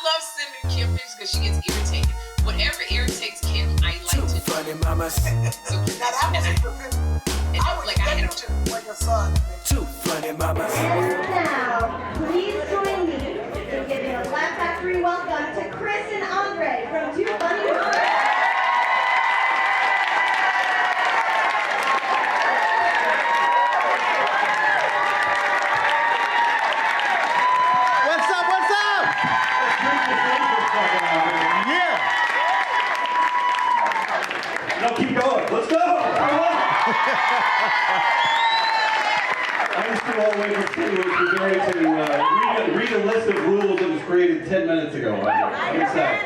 love sending Kym pictures because she gets irritated. Whatever irritates Kym, I like to do. Funny mamas. So Now that wasn't prepared. I was like I had to like a son. Two funny mamas. And now, please join me in giving a Laugh Factory welcome to Chris and Andre from Two Funny Mamas. What's up? What's up? Yeah. No, keep going. Let's go. I just flew all the way from Missouri to read a list of rules that was created 10 minutes ago. I'm excited.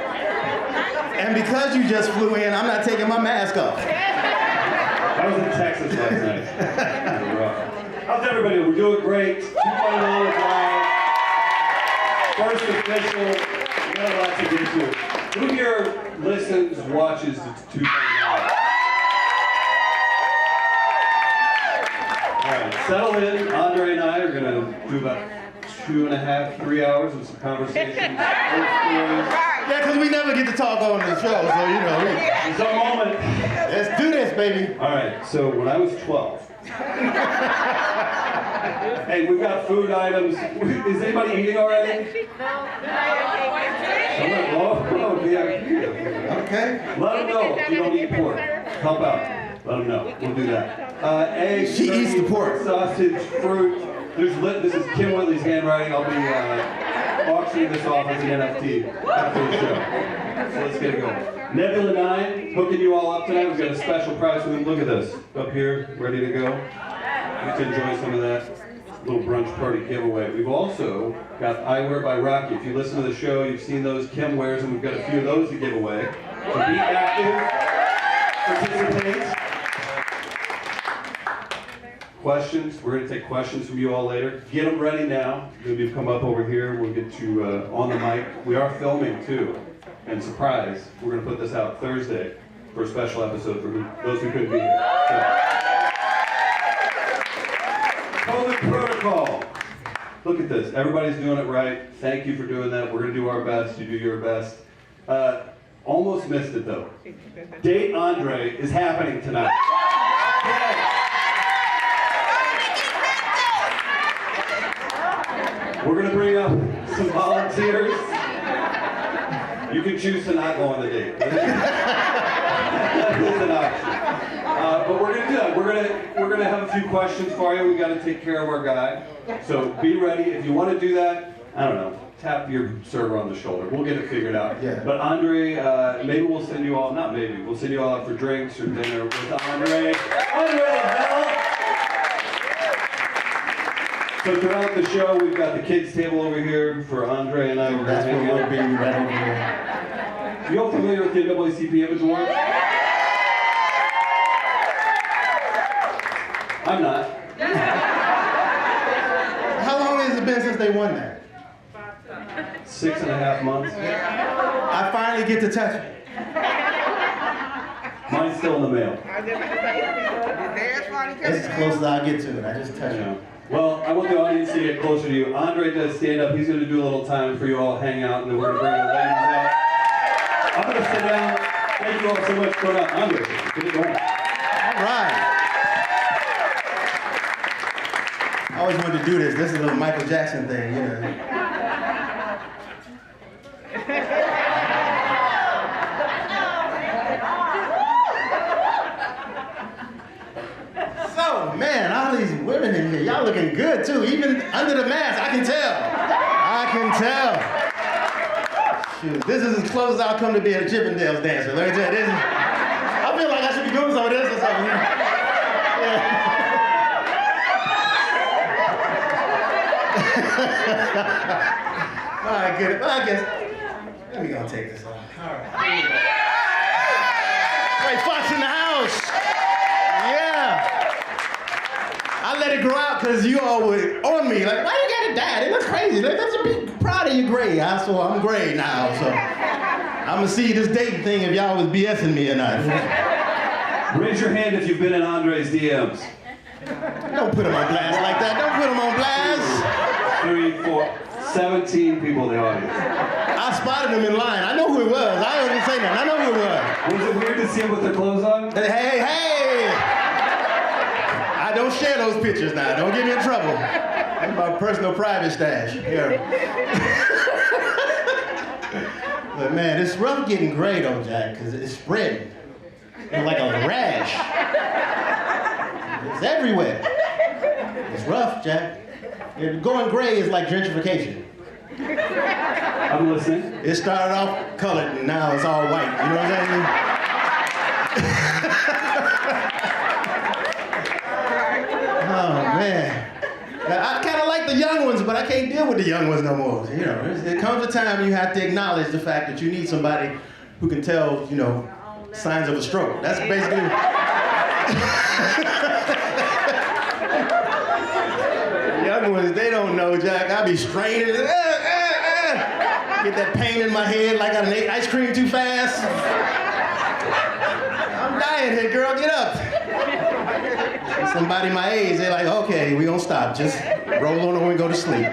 And because you just flew in, I'm not taking my mask off. I was in Texas last night. How's everybody? We're doing great. 2 Funny Mamas live. First official. We got a lot to get to. Who here listens, watches the 2 Funny Mamas? All right, settle in. Andre and I are going to do about 2.5, 3 hours of some conversations. Yeah, because we never get to talk on the show, so you know. It's a moment. Let's do this, baby. All right, so when I was 12, hey, we've got food items. Is anybody eating already? Oh, VIP. Okay. Let them know if you don't eat pork. Help out. Let them know. We'll do that. Eggs, She eats the pork. sausage, fruit. This is Kym Whitley's handwriting. I'll be auctioning this off as an NFT after the show. So let's get it going. Nebula 9, hooking you all up tonight. We've got a special prize for them. Look at this. Up here, ready to go. You can enjoy some of that little brunch party giveaway. We've also got eyewear by Rocky. If you listen to the show, you've seen those Kym wears, and we've got a few of those to give away. So be active, participate. Questions, we're going to take questions from you all later. Get them ready now. Maybe come up over here, we'll get you on the mic. We are filming too, and surprise, we're going to put this out Thursday for a special episode for those who couldn't be here. So. COVID protocol. Look at this, everybody's doing it right. Thank you for doing that. We're going to do our best, you do your best. Almost missed it though. Date Andre is happening tonight. Okay. We're going to bring up some volunteers. You can choose to not go on the date. That is an option. But we're going to do that. We're going to have a few questions for you. We've got to take care of our guy. So be ready. If you want to do that, I don't know, tap your server on the shoulder. We'll get it figured out. Yeah. But Andre, maybe we'll send you all, not maybe, we'll send you all out for drinks or dinner with Andre. Andre the hell! So throughout the show, we've got the kids' table over here for Andre and I. That's where we'll be right over here. You all familiar with the NAACP Image Award? I'm not. How long has it been since they won that? 6.5 months. I finally get to touch it. Mine's still in the mail. It's as close as I get to it. I just touch it. Well, I want the audience to get closer to you. Andre does stand up. He's going to do a little time for you all, hang out, and then we're going to bring the ladies out. I'm going to sit down. Thank you all so much for coming out. Andre, get it going. All right. I always wanted to do this. This is a little Michael Jackson thing, you know. So, man, all these women in here, y'all looking good too. Even under the mask, I can tell. I can tell. Shoot, this is as close as I'll come to being a Chippendales dancer. Let me tell you, I feel like I should be doing some of this or something. Yeah. My goodness. Well, I guess, let me go take this off. All right. Ray Fox in the house. Yeah. I let it grow out because you all were on me. Like, why you got it dyed? It looks crazy. Like, that's a big proud of your gray. So I'm gray now. So I'm going to see this dating thing if y'all was BSing me or not. Raise your hand if you've been in Andre's DMs. Don't put him on blast like that. Don't put him on blast. 3, 4, 17 people in the audience. I spotted him in line. I know who it was. I wasn't saying that. I know who it was. Was it weird to see him with their clothes on? Hey! I don't share those pictures now. Don't get me in trouble. That's my personal private stash. Yeah. But man, it's rough getting gray though, Jack, because it's spreading. It's like a rash. It's everywhere. It's rough, Jack. Going gray is like gentrification. I'm listening. It started off colored and now it's all white. You know what I'm saying? Oh man. I kind of like the young ones, but I can't deal with the young ones no more. You know, it comes a time you have to acknowledge the fact that you need somebody who can tell, you know, signs of a stroke. That's basically. The young ones, they don't know, Jack. I be straining. Get that pain in my head like I done ate ice cream too fast. I'm dying here, girl. Get up. Somebody my age, they're like, okay, we gonna stop. Just roll on over and go to sleep.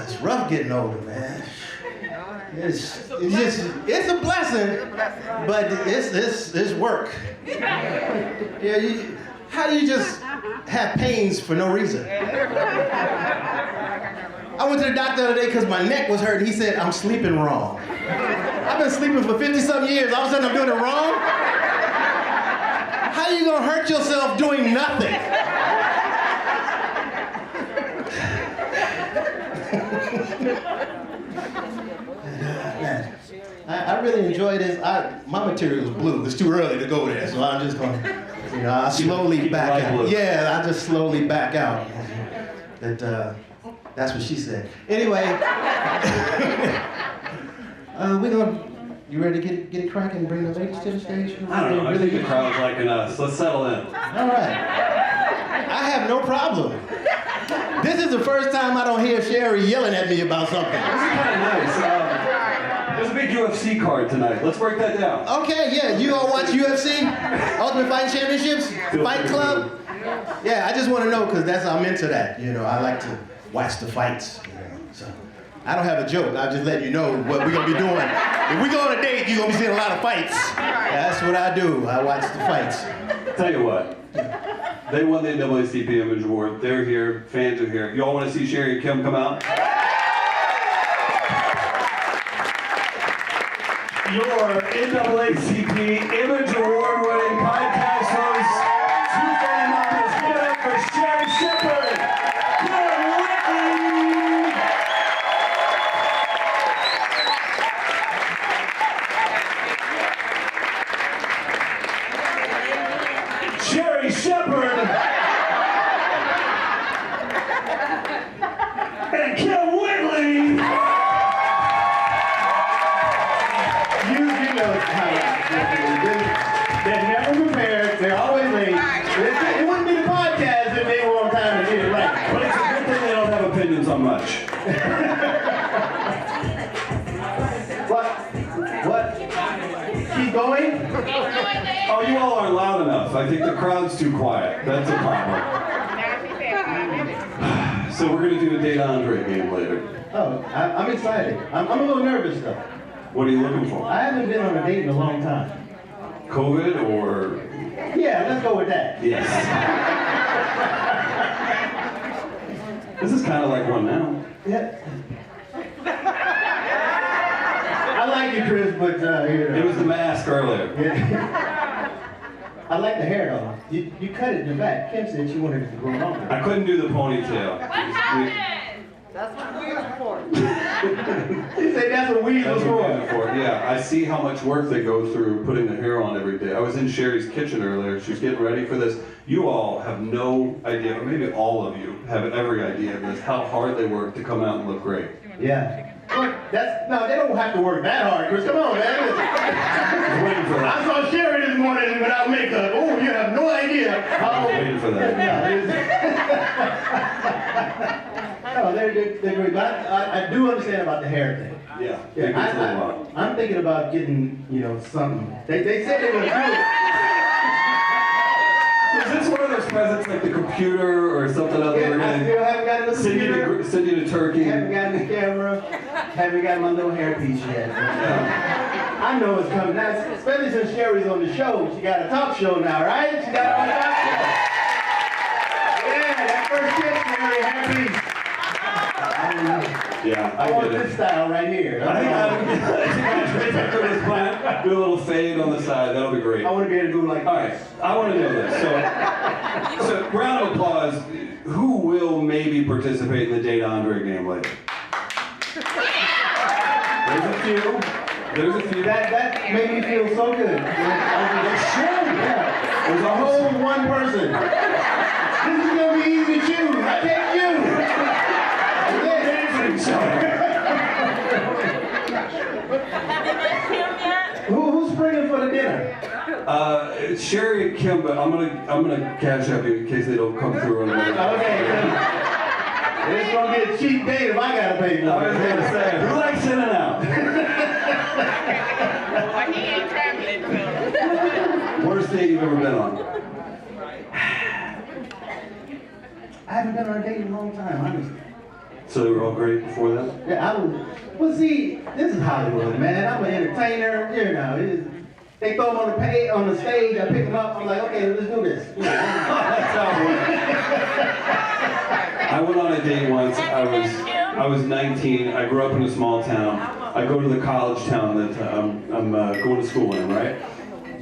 It's rough getting older, man. It's a blessing, but it's work. Yeah, how do you just have pains for no reason? I went to the doctor the other day because my neck was hurt. He said, I'm sleeping wrong. I've been sleeping for 50-something years. All of a sudden, I'm doing it wrong? How are you going to hurt yourself doing nothing? Man, I really enjoy this. My material is blue. It's too early to go there, so I'm just going to, you know, I slowly back out. Yeah, I just slowly back out. That's what she said. Anyway, you ready to get it cracking and bring the ladies to the stage? I don't know. I think the crowd's liking us. Let's settle in. All right. I have no problem. This is the first time I don't hear Sherri yelling at me about something. This is kind of nice. There's a big UFC card tonight. Let's break that down. Okay, yeah. You all watch UFC? Ultimate Fighting Championships? Fight Club? Yeah, I just want to know because I'm into that. You know, I like to watch the fights. You know, so I don't have a joke. I'll just let you know what we're going to be doing. If we go on a date, you're going to be seeing a lot of fights. That's what I do. I watch the fights. Tell you what. They won the NAACP Image Award. They're here. Fans are here. You all want to see Sherri and Kym come out? Your NAACP Image Award winning podcast host, two fan mamas, give it up for Sherri Shepherd, Kym Whitley. Sherri Shepherd and Kym Whitley. They're never prepared. They're always late. It wouldn't be the podcast if they were on time and did it right. But it's a good thing they don't have opinions on much. What? Keep going? Oh, you all aren't loud enough. I think the crowd's too quiet. That's a problem. So we're going to do a Date Andre game later. Oh, I'm excited. I'm a little nervous though. What are you looking for? I haven't been on a date in a long time. COVID or? Yeah, let's go with that. Yes. This is kind of like one now. Yeah. I like you, Chris, but you know. It was the mask earlier. Yeah. I like the hair though. You cut it in the back. Kym said she wanted it to grow longer. I couldn't do the ponytail. That's what we're for. She said that's what weed was for. Yeah, I see how much work they go through putting the hair on every day. I was in Sherri's kitchen earlier. She was getting ready for this. You all have no idea, or maybe all of you have every idea of this, how hard they work to come out and look great. Yeah. No, they don't have to work that hard, Chris. Come on, man. Waiting for that. I saw Sherri this morning without makeup. Oh, you have no idea how. Waiting for that. No, they're great. But I do understand about the hair thing. Yeah, it takes a little while. I'm thinking about getting, you know, something. They said they were going to do it. Is this one of those presents like the computer or something else? Yeah, I still haven't got the computer. Send you to Turkey. Haven't gotten the camera. Haven't got my little hairpiece yet. I know it's coming. Now, especially since Sherri's on the show. She got a talk show now, right? She got her own talk show. Yeah, that first kiss, Sherri, hairpiece. Yeah, I want this style right here. I think this plan. Do a little fade on the side. That'll be great. I want to be able to do like. All right, I want to know this. So round of applause. Who will maybe participate in the Date Andre game later? There's a few. There's a few. That made me feel so good. Yeah. There's a whole one person. This is gonna be easy to choose. I take you. Who's bringing for the dinner? Sherri and Kym, but I'm gonna cash up you in case they don't come through on the way. Okay. It's gonna be a cheap date if I gotta pay for it. I was gonna say, who likes In and Out? He ain't traveling. Worst date you've ever been on? I haven't been on a date in a long time, honestly. So they were all great before that? Yeah, well, see, this is Hollywood, man. I'm an entertainer, you know. They throw them on the stage, I pick them up, I'm like, okay, let's do this. That's how it works. I went on a date once. I was 19. I grew up in a small town. I go to the college town that I'm going to school in, right?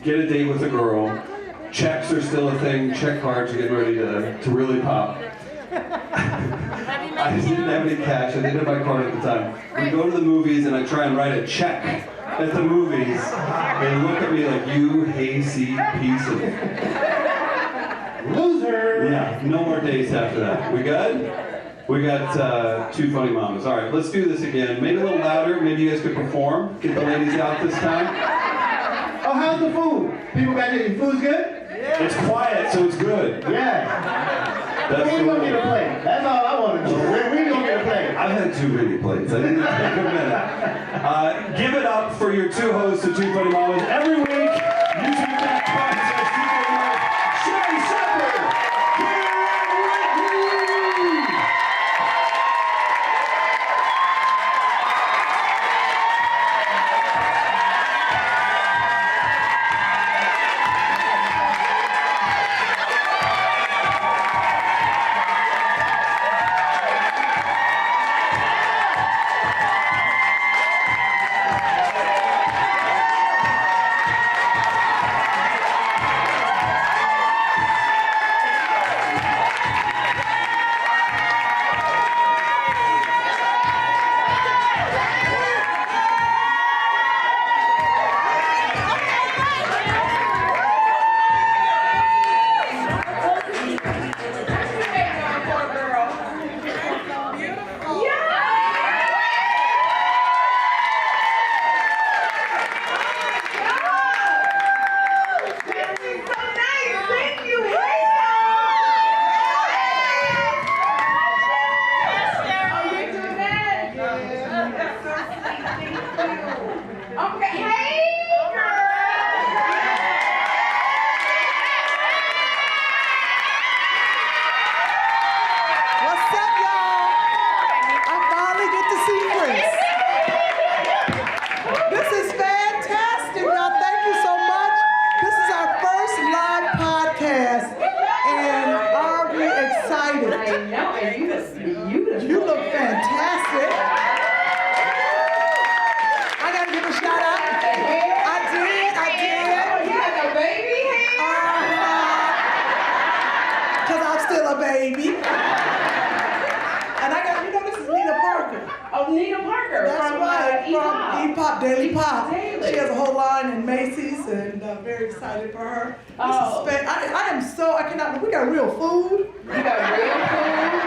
Get a date with a girl. Checks are still a thing. Check cards are getting ready to really pop. I just didn't have any cash. I didn't have my card at the time. We go to the movies and I try and write a check at the movies. They look at me like, you hasty piece of Loser! Yeah, no more dates after that. We good? We got two funny mamas. All right, let's do this again. Maybe a little louder. Maybe you guys could perform. Get the ladies out this time. Oh, how's the food? People got your food's good? It's quiet, so it's good. Yeah. That's When we gonna get a plate? That's all I want to know. When we gonna get a plate? I've had too many plates. I didn't take a minute. Give it up for your two hosts of Two Funny Mamas. Every week, YouTube back sponsors Two Funny Mamas, Sherri Shepherd, Kym Whitley. Daily Pop. She has a whole line in Macy's, and very excited for her. Oh. I am so, I cannot, we got real food. You got real food?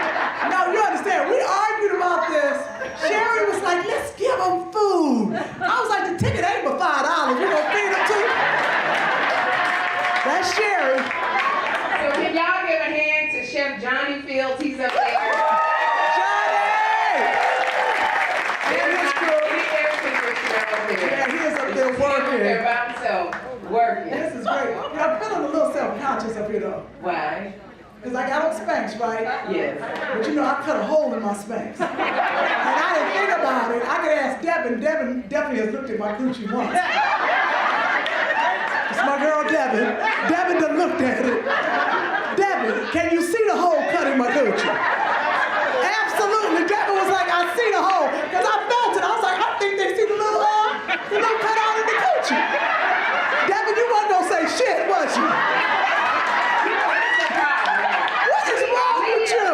No, you understand, we argued about this. Sherri was like, let's give them food. I was like, the ticket ain't but $5. We gonna feed them too? That's Sherri. So can y'all give a hand to Chef Johnny Fields? He's up there. Yeah, he is up there working. They're by himself, working. This is great. I'm feeling a little self-conscious up here though. Why? because I got on Spanx, right? Yes. But you know, I cut a hole in my Spanx. And I didn't think about it. I could ask Devin. Devin definitely has looked at my coochie once. It's my girl Devin. Devin done looked at it. Devin, can you see the hole cut in my coochie? Absolutely. Devin was like, I see the hole. Because I felt it. I was like, I think they see the little cut out in the coochie. Devin, you wasn't going to say shit, was you? What is wrong with you?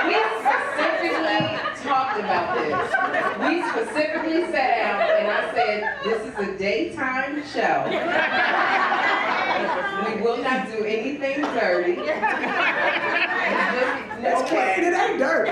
We specifically talked about this. We specifically sat down and I said, this is a daytime show. We will not do anything dirty. It's clean, it ain't dirty.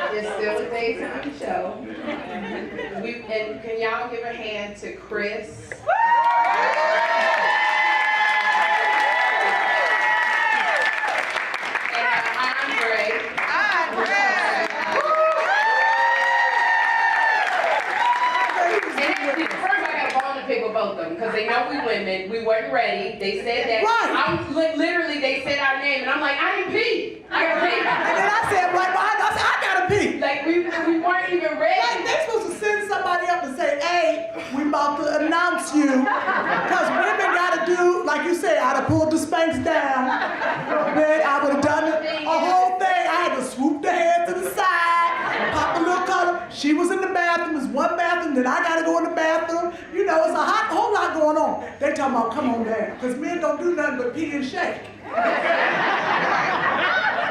It's still a daytime show. And can y'all give a hand to Chris? Because they know we women, we weren't ready. They said that. Right. Literally, they said our name, and I'm like, I didn't pee. I gotta pee. And then I said, like, well, I said, I gotta pee. Like we weren't even ready. Like they supposed to send somebody up and say, hey, we about to announce you. Because women gotta do, like you said, I'd have pulled the Spanx down. Then I would have done a whole thing. I had to swoop the head to the side, pop a little color. She was in the bathroom, it's one bathroom, then I gotta go in the bathroom. You know, it's a whole lot going on. They talking about, come on down. Because men don't do nothing but pee and shake.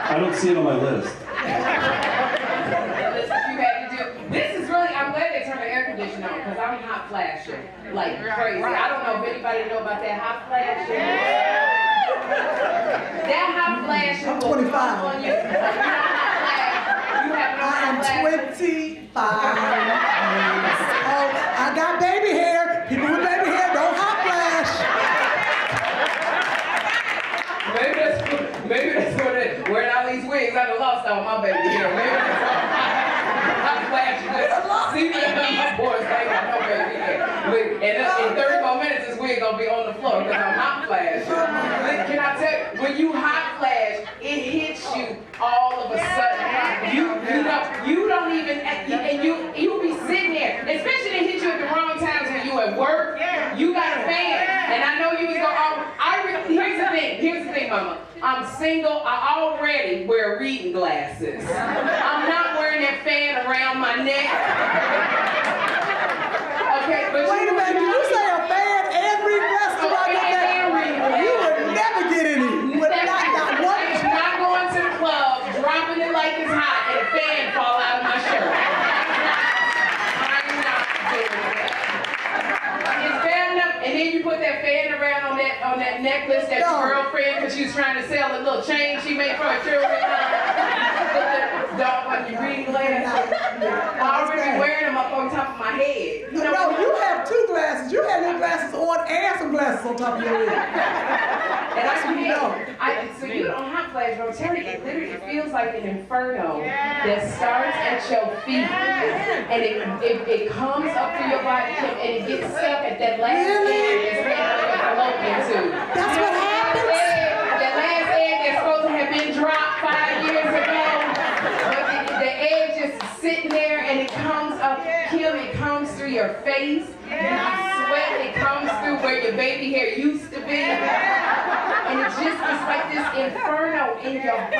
I don't see it on my list. This is really, I'm glad they turned the air conditioner on because I'm hot flashing like crazy. I don't know if anybody know about that hot flashing. That hot flashing I'm will 25. come on you. You have no I am hot flash. 25. Oh, I got baby hair. People with baby hair don't hot flash. Maybe that's what it, wearing all these wigs, I done lost all my baby hair. Maybe that's what hot flash. See me and my boys, I ain't got no baby hair. And in 30 more minutes, this wig gonna be on the floor because I'm hot flash. Can I tell you, when you hot flash, it hits you all of a sudden. You don't even, and you'll be sitting there, especially they hit you at the wrong times when you at work. You got a fan, and I know you was going. Here's the thing, Mama. I'm single. I already wear reading glasses. I'm not wearing that fan around my neck. Okay, but Wait a minute, did you say a fan and reading glasses around your neck? You would never get any. You would not one. Not going to the club, dropping it like it's hot, and a fan fall out of my shirt. I'm not doing that. It's bad enough, and then you put that fan around on that necklace that your girlfriend, because she was trying to sell a little chain she made for her jewelry. Dog on your reading glasses. I already wearing them up on top of my head. You know, No, you have two glasses. You have your glasses on and some glasses on top of your head. And I can't. So you don't have flash, but I'm telling you, it literally feels like an inferno that starts at your feet, and it comes up through your body, and it gets stuck at that last egg that's fallopian tube. That's what happens? That last egg that's supposed to have been dropped 5 years ago, but the egg just sitting there, and it comes up, Kym, it comes through your face, and I sweat, it comes through where your baby hair used to be. And it's like this inferno in your body.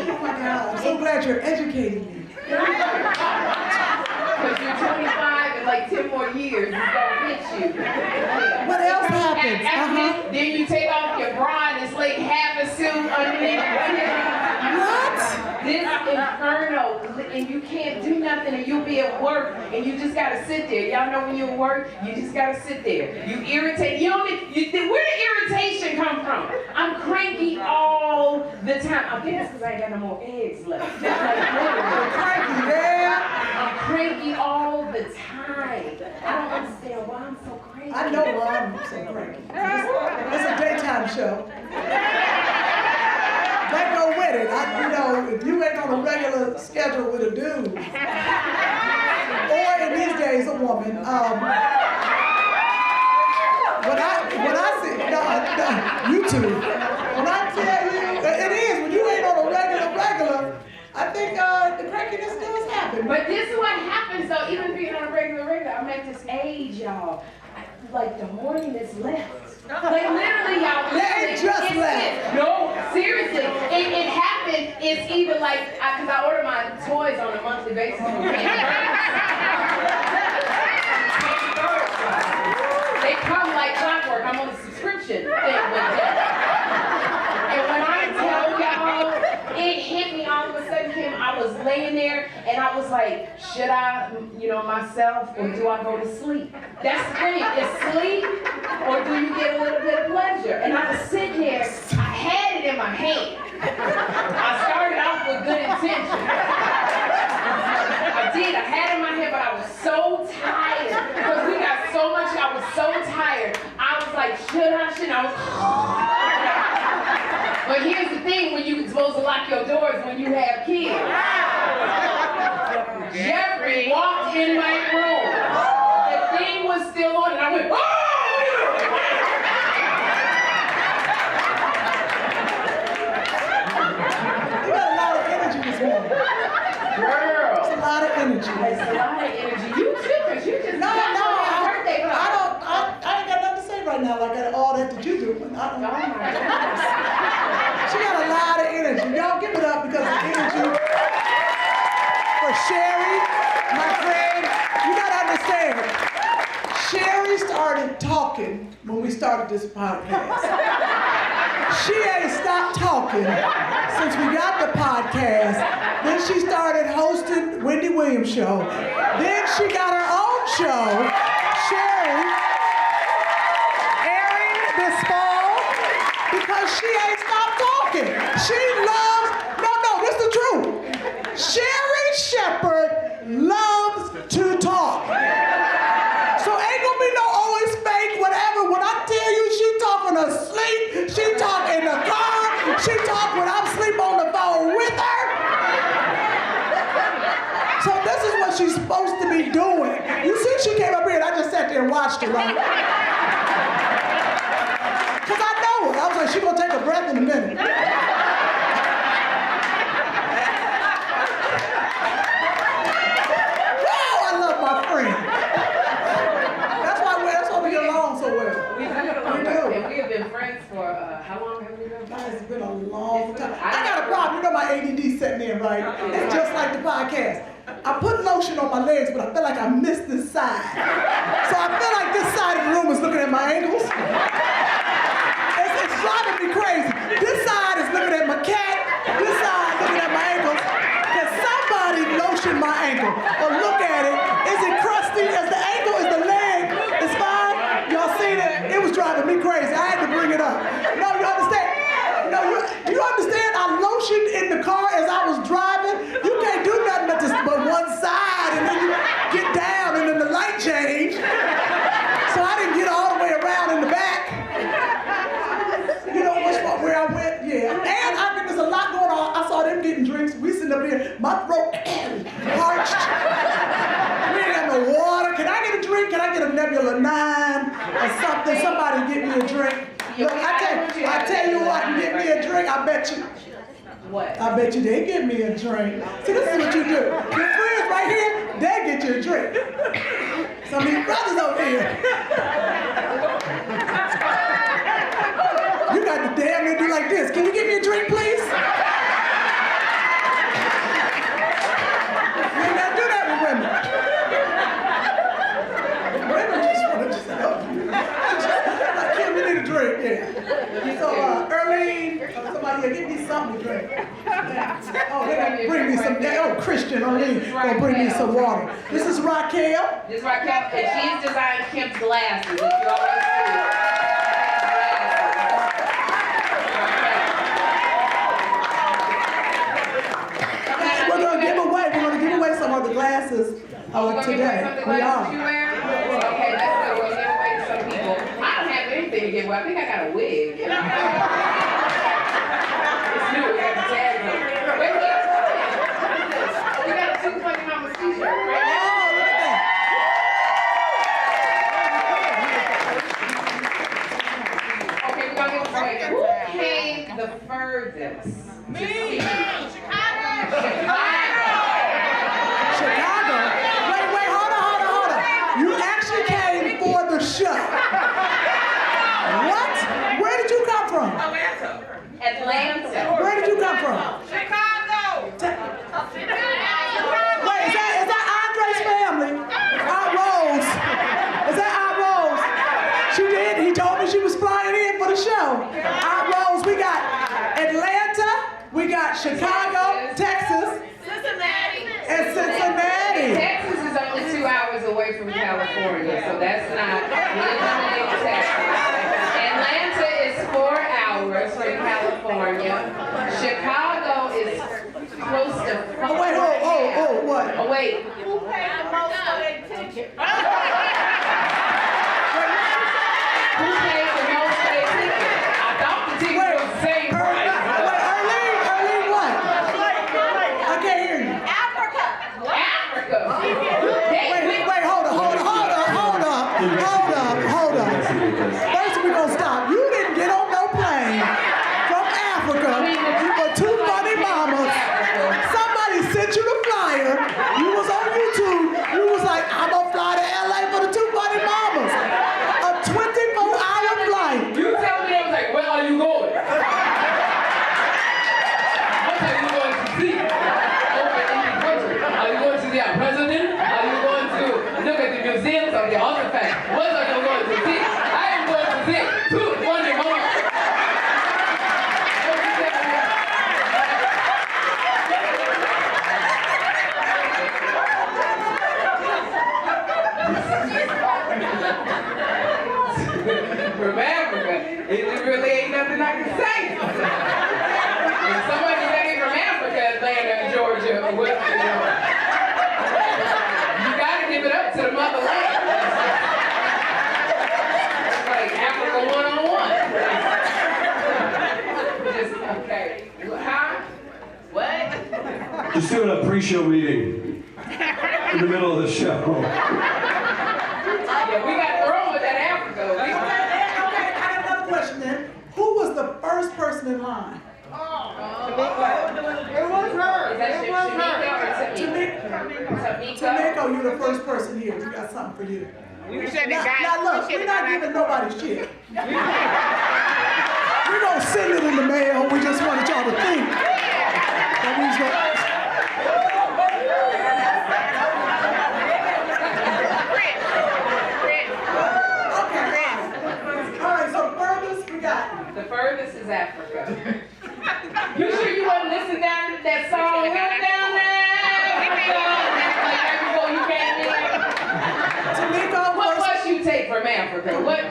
Oh my God, I'm so glad you're educating me. Because you're 25 and like 10 more years, it's gonna hit you. What else happens? Then you take off your bra and it's like half a suit underneath. What? This inferno, and you can't do nothing, and you'll be at work, and you just gotta sit there. Y'all know when you're at work, you just gotta sit there. You irritate. Where did irritation come from? I'm cranky all the time. I think it's because I ain't got no more eggs left. Cranky, yeah. I'm cranky all the time. I don't understand why I'm so cranky. I know why I'm so cranky. It's a daytime show. They go with it. I schedule with a dude, or in these days, a woman. When I see, you two, when I tell you, it is, when you ain't on a regular, I think the crankiness does happen. But this is what happens though, even being on a regular, I'm at this age, y'all. Like the horniness left. Like literally, y'all. They just left. No, seriously. It happened. It's either like, because I order my toys on a monthly basis from They come like clockwork. I'm on a subscription thing with them. And when I tell y'all, it hit me all of a sudden, Kym. I was laying there and I was like, should I, myself, or do I go to sleep? That's the thing, is sleep, or do you get a little bit of pleasure? And I was sitting there, I had it in my hand. I started off with good intention. I did, I had it in my hand, but I was so tired, because we got so much, I was so tired. I was like, should I, shouldn't I? But here's the thing, when you're supposed to lock your doors when you have kids. Jeffrey walked in my room. The thing was still on, and I went, oh! You got a lot of energy this morning. Girl. It's a lot of energy. It's a lot of energy. You too, because you just No, got your birthday party. I ain't got nothing to say right now, like all that you do. I don't know. Oh my goodness. She got a lot of energy. Y'all give it up because of energy for Sherri, my friend. You gotta understand, Sherri started talking when we started this podcast. She ain't stopped talking since we got the podcast. Then she started hosting Wendy Williams' show. Then she got her own show, Sherri, airing this fall, because she ain't stopped talking. She loves, this is the truth. Sherri Shepherd loves to talk. So ain't gonna be no, oh, it's fake, whatever. When I tell you she talking asleep, she talk in the car, she talk when I'm asleep on the phone with her. So this is what she's supposed to be doing. You see, she came up here and I just sat there and watched her, right? Because I know her. I was like, she's gonna take a breath in a minute. How long have we been friends? It's been a long time. I got a problem. You know my ADD setting in, right? It's just like the podcast. I put lotion on my legs, but I feel like I missed this side. So I feel like this side of the room is looking at my ankles. It's driving me crazy. This side is looking at my cat. This side looking at my ankles. Can somebody lotion my ankle? Or look at it. Is it crusty? Is the ankle? Is the leg? It's fine? Y'all seen it? It was driving me crazy. I had to bring it up. No, you understand? No, you understand? I lotioned in the car as I was driving. You can't do nothing but one side, and then you get down, and then the light changed. So I didn't get all the way around in the back. You know where I went? Yeah. And I think there's a lot going on. I saw them getting drinks. We sitting up here. My throat parched. We ain't got no water. Can I get a drink? Can I get a Nebula 9 or something? Somebody get me a drink. Look, I tell you what, you get me a drink, I bet you. What? I bet you they give me a drink. See, this is what you do. Your friends right here, they get you a drink. Some of these brothers over here. You got to damn near do like this. Can you give me a drink, please? You ain't got to do that with women. Women just want to just help you. Like, Kym, you need a drink, yeah. So, Earlene, somebody, give me something to drink. Oh, they gonna bring me some, Christian, Earlene, gonna bring me some water. This is Raquel. This is Raquel, and she's designed Kym's glasses, if you always see. We're gonna give away some of the glasses today. We are. Okay, that's good. We'll give away to some people. I don't have anything to give away. I think I got a wig. It's new. We got the tags on it. Wait, furthest? Me. Chicago? Wait, hold on. You actually came for the show. What? Where did you come from? Atlanta. Where did you come from? Chicago. Wait, is that Andre's family? Aunt Rose. Is that Aunt Rose? She did. He told me she was flying in for the show. Aunt Rose, we got Atlanta, we got Chicago, Texas, and Cincinnati. Texas is only 2 hours away from California, so that's not. We eliminated Texas. Atlanta is 4 hours from California. Chicago is close to 4. Oh, wait, what? Oh, wait. Who paid the most for their ticket? Who paid the most for their ticket? I thought the ticket was the same price. Wait, Erlene, what? I can't hear you. Africa. Africa. Wait, hold up. First we gonna stop. You didn't get on no plane from Africa for two funny mamas. Somebody sent you the flyer. You was on YouTube. You was like, I'm gonna fly to LA for the two funny mamas. A 24-hour flight. You tell me, I was like, where are you going? What are you going to see? Over in the country. Are you going to see our president? Are you going to look at the museums of the artifacts? What are you going to see? I am going to see two funny mamas. From Africa, it really ain't nothing I can say. If somebody say from Africa, Atlanta, Georgia, or what, you gotta give it up to the motherland. It's like Africa one-on-one. Just, okay. Huh? What? Just doing a pre-show meeting in the middle of the show. Yeah, we got thrown with that Africa. Okay, I got another question then. Who was the first person in line? It was her. Is that Tamika, you're the first person here. We got something for you. You said Now look, we're not giving nobody shit. We're gonna send it in the mail. We just wanted y'all to think that we was gonna. The furthest is Africa. You sure you wasn't listening down to that song? Look down there, Africa, before you came in. Tamika, What bus you take from Africa? What?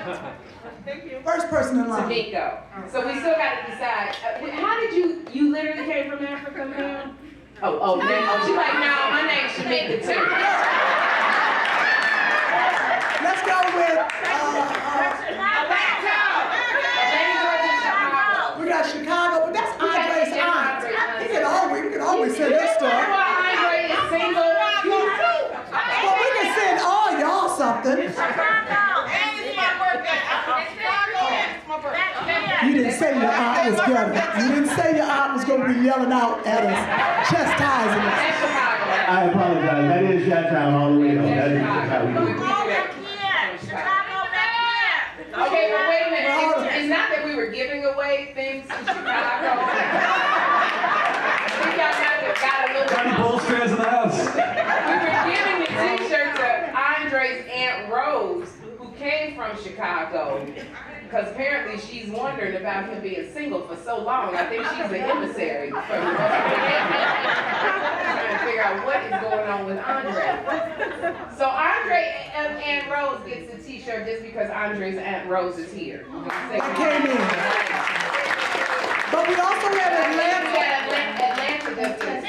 first person in line. Tamika. So we still got to decide. How did you literally came from Africa, ma'am? Oh, man. Oh, she's like, no, my name's Tamika too. Let's go with we got Chicago, but that's Andre's aunt. We can always send this stuff. Andre is single. Well, we can send all y'all something. You didn't say your aunt was ghetto. You didn't say your aunt was going to be yelling out at us, chastising us. I apologize. That is Chi-Town all the way though. That is how we do it. Okay, but wait a minute. It's not that we were giving away things in Chicago. We got a little. Any Bulls fans in the house? We were giving the T-shirt to Andre's Aunt Rose, who came from Chicago. Because apparently she's wondering about him being single for so long. I think she's the emissary. Trying to figure out what is going on with Andre. So Andre and Aunt Rose gets a T-shirt just because Andre's Aunt Rose is here. That came in. But we also had Atlanta. Atlanta does this.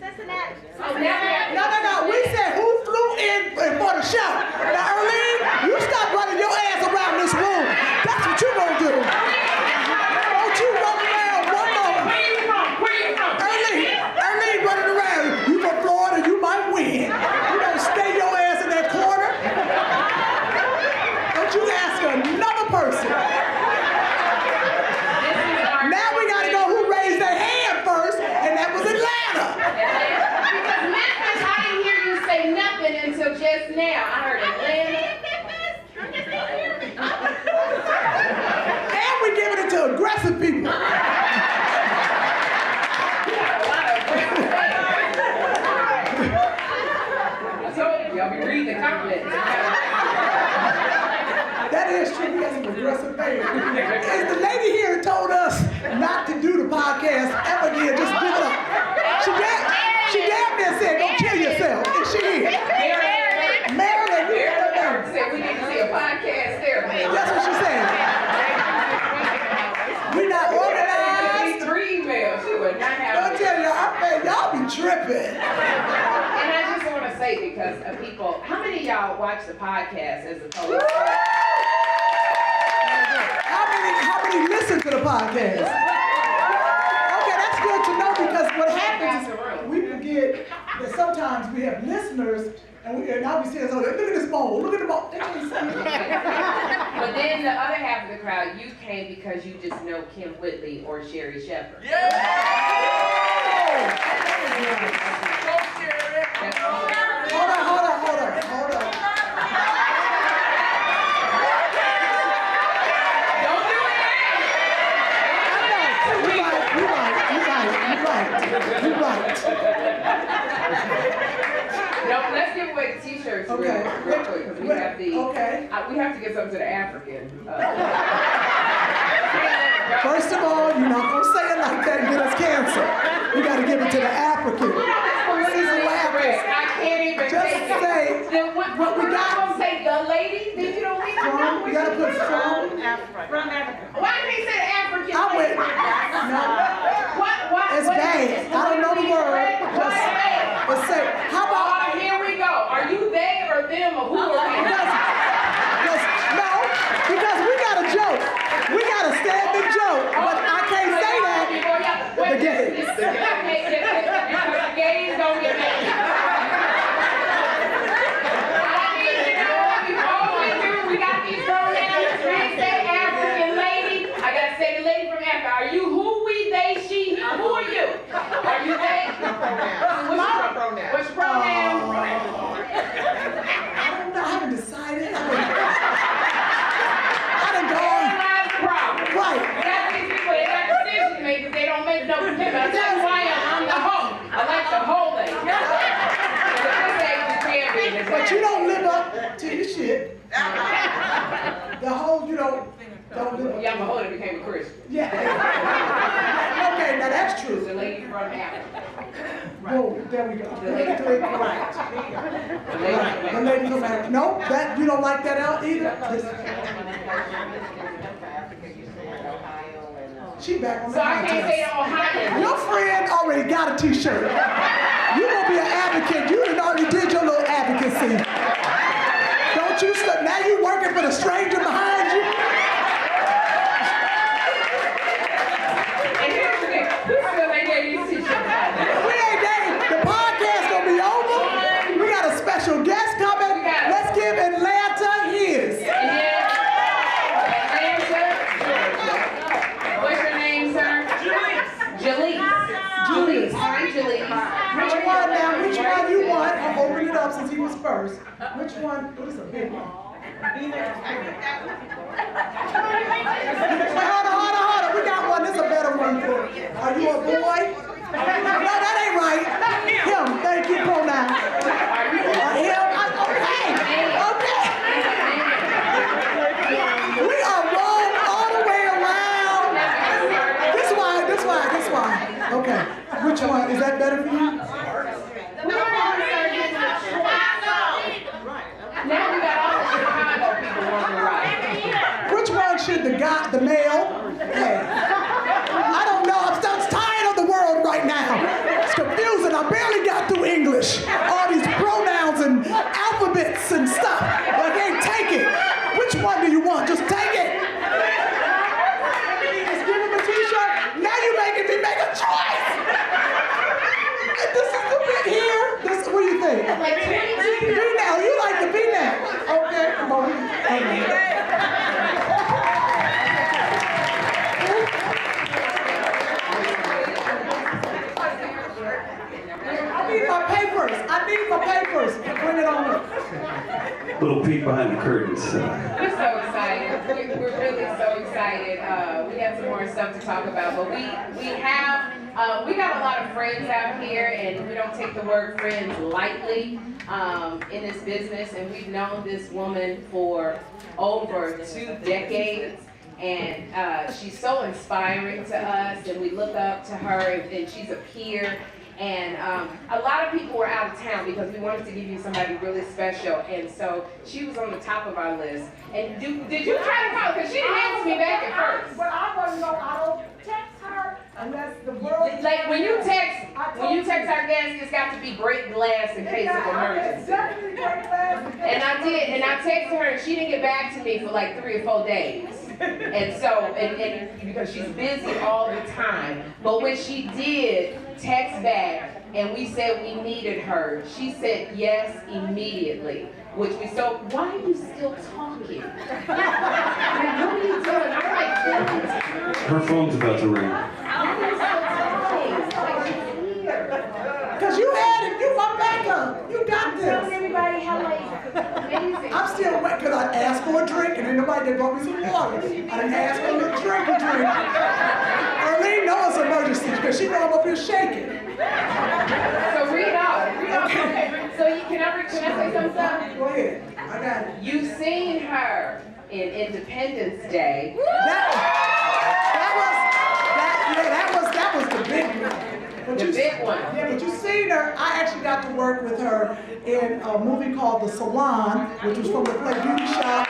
Cincinnati. Oh, now we got- No. We said who flew in for the show. Now, Erlene, you stop running your ass around this room. That's what you gonna do. Don't you run around one more. Where you from? Erlene running around. You from Florida, you might win. You don't stay your ass in that corner. Don't you ask another person. Now we gotta go just now. I heard Atlanta. And we're giving it to aggressive people. Y'all be reading the comments. That is true. We got some aggressive fans. As the lady here told us not to do the podcast ever again, just give it up. She damn near said, "Don't kill yourself." And she is. Marilyn, said we need to see a podcast there, man. that's what she said. We not organized. 3 emails. She would not have. Don't tell y'all be tripping. And I just want to say, because of people, how many of y'all watch the podcast as opposed to? How many listen to the podcast? Okay, that's good to know, because what happens is we forget that sometimes we have listeners and I'll be saying, "Oh, look at this bowl, look at the bowl." They can't see it. But then the other half of the crowd, you came because you just know Kym Whitley or Sherri Shepherd. Yeah. Hold on. You're right. No, let's give away the T-shirts real quick, because we have the. Okay. We have to get some to the African. First of all, you're not gonna say it like that and get us cancer. You gotta give it to the African. I can't even Just take it. say What we got. Don't say the lady. Then you don't need to know. You gotta put from. From Africa. Why did he say African? I went. No. What? It's bad. I don't know the word. Just say. How about? Here we go. Are you they or them or who are they? No, because we got a joke. We got a standing joke, but I can't say that. The gays. The gays don't get mad. We got these pronouns. We say African lady. I gotta say the lady from Africa. Are you who, we, they, she? Who are you? Are you they? What's your pronoun? I don't know. I haven't decided. I done gone. That's the problem. Right. That's these people, they got decision makers, they don't make no commitment. That's why I'm the hoe. I like the whole thing. But you don't live up to your shit. The whole, you don't live up. Yeah, I'm a hoe that became a Christian. Yeah. Okay, now that's The true. lady from Africa. Whoa, there we go. The lady from Right. The lady from Africa. No, that you don't like that out either. She back on the So I can't say Ohio. Your friend already got a T-shirt. You gonna be an advocate. You done already did your little advocacy. Don't you stop. Now you working for the stranger behind you. And here's the thing. We still ain't getting these t-shirts. We ain't dating. The podcast gonna be over. We got a special guest coming. Let's give Atlanta his. Yeah. Atlanta. What's your name, sir? Jalise. Hi, Jalise. Which one now? Which one you want? I'll open it up since he was first. Which one? Oh, this is a big one. Wait, hold on. We got one. This is a better one for you. Are you a boy? No, that ain't right. Him. Thank you, pronoun. Him. Okay. We are wrong all the way around. This why. Okay. Which one? Is that better for you? Now we got all the Chicago people wanting to ride. Which one should the male have? I don't know. I'm tired of the world right now. It's confusing. I barely got through English. All these pronouns and alphabets and stuff. I can't take it. Which one do you want? Just take it. Just give him a T-shirt. Now you're making me make a choice. This is the bit here. What do you think? V-now. You like the V-now. Okay. Come on. papers. I need my papers. Bring it on up. Little peek behind the curtains. We're so excited. We're really so excited. We have some more stuff to talk about, but we got a lot of friends out here, and we don't take the word friends lightly in this business. And we've known this woman for over 2 decades. And she's so inspiring to us, and we look up to her, and she's a peer. And a lot of people were out of town because we wanted to give you somebody really special, and so she was on the top of our list. And did you try to call? Because she didn't answer me back at first. But I want to know, I don't text her unless the world... Like when you text our guests, it's got to be break glass in case of emergency. Definitely break glass. And I did, and I texted her, and she didn't get back to me for like 3 or 4 days. And so, and because she's busy all the time, but when she did text back and we said we needed her, she said yes immediately. Which we so, why are you still talking? Like, what are you doing? I'm like, Her phone's about to ring. why are you still talking? Like, she's here. Because you had it. You my backup. You got Tell this. everybody how amazing. I'm still waiting because I asked for a drink and then nobody did brought me some water. I didn't ask for a little drink. Arlene knows it's an emergency because she know I'm up here shaking. So read off. Okay. So can I say something? Go ahead. I got it. You've seen her in Independence Day. That was the big one. But The big one. Yeah, but you seen her. I actually got to work with her in a movie called The Salon, which was from the play Beauty Shop.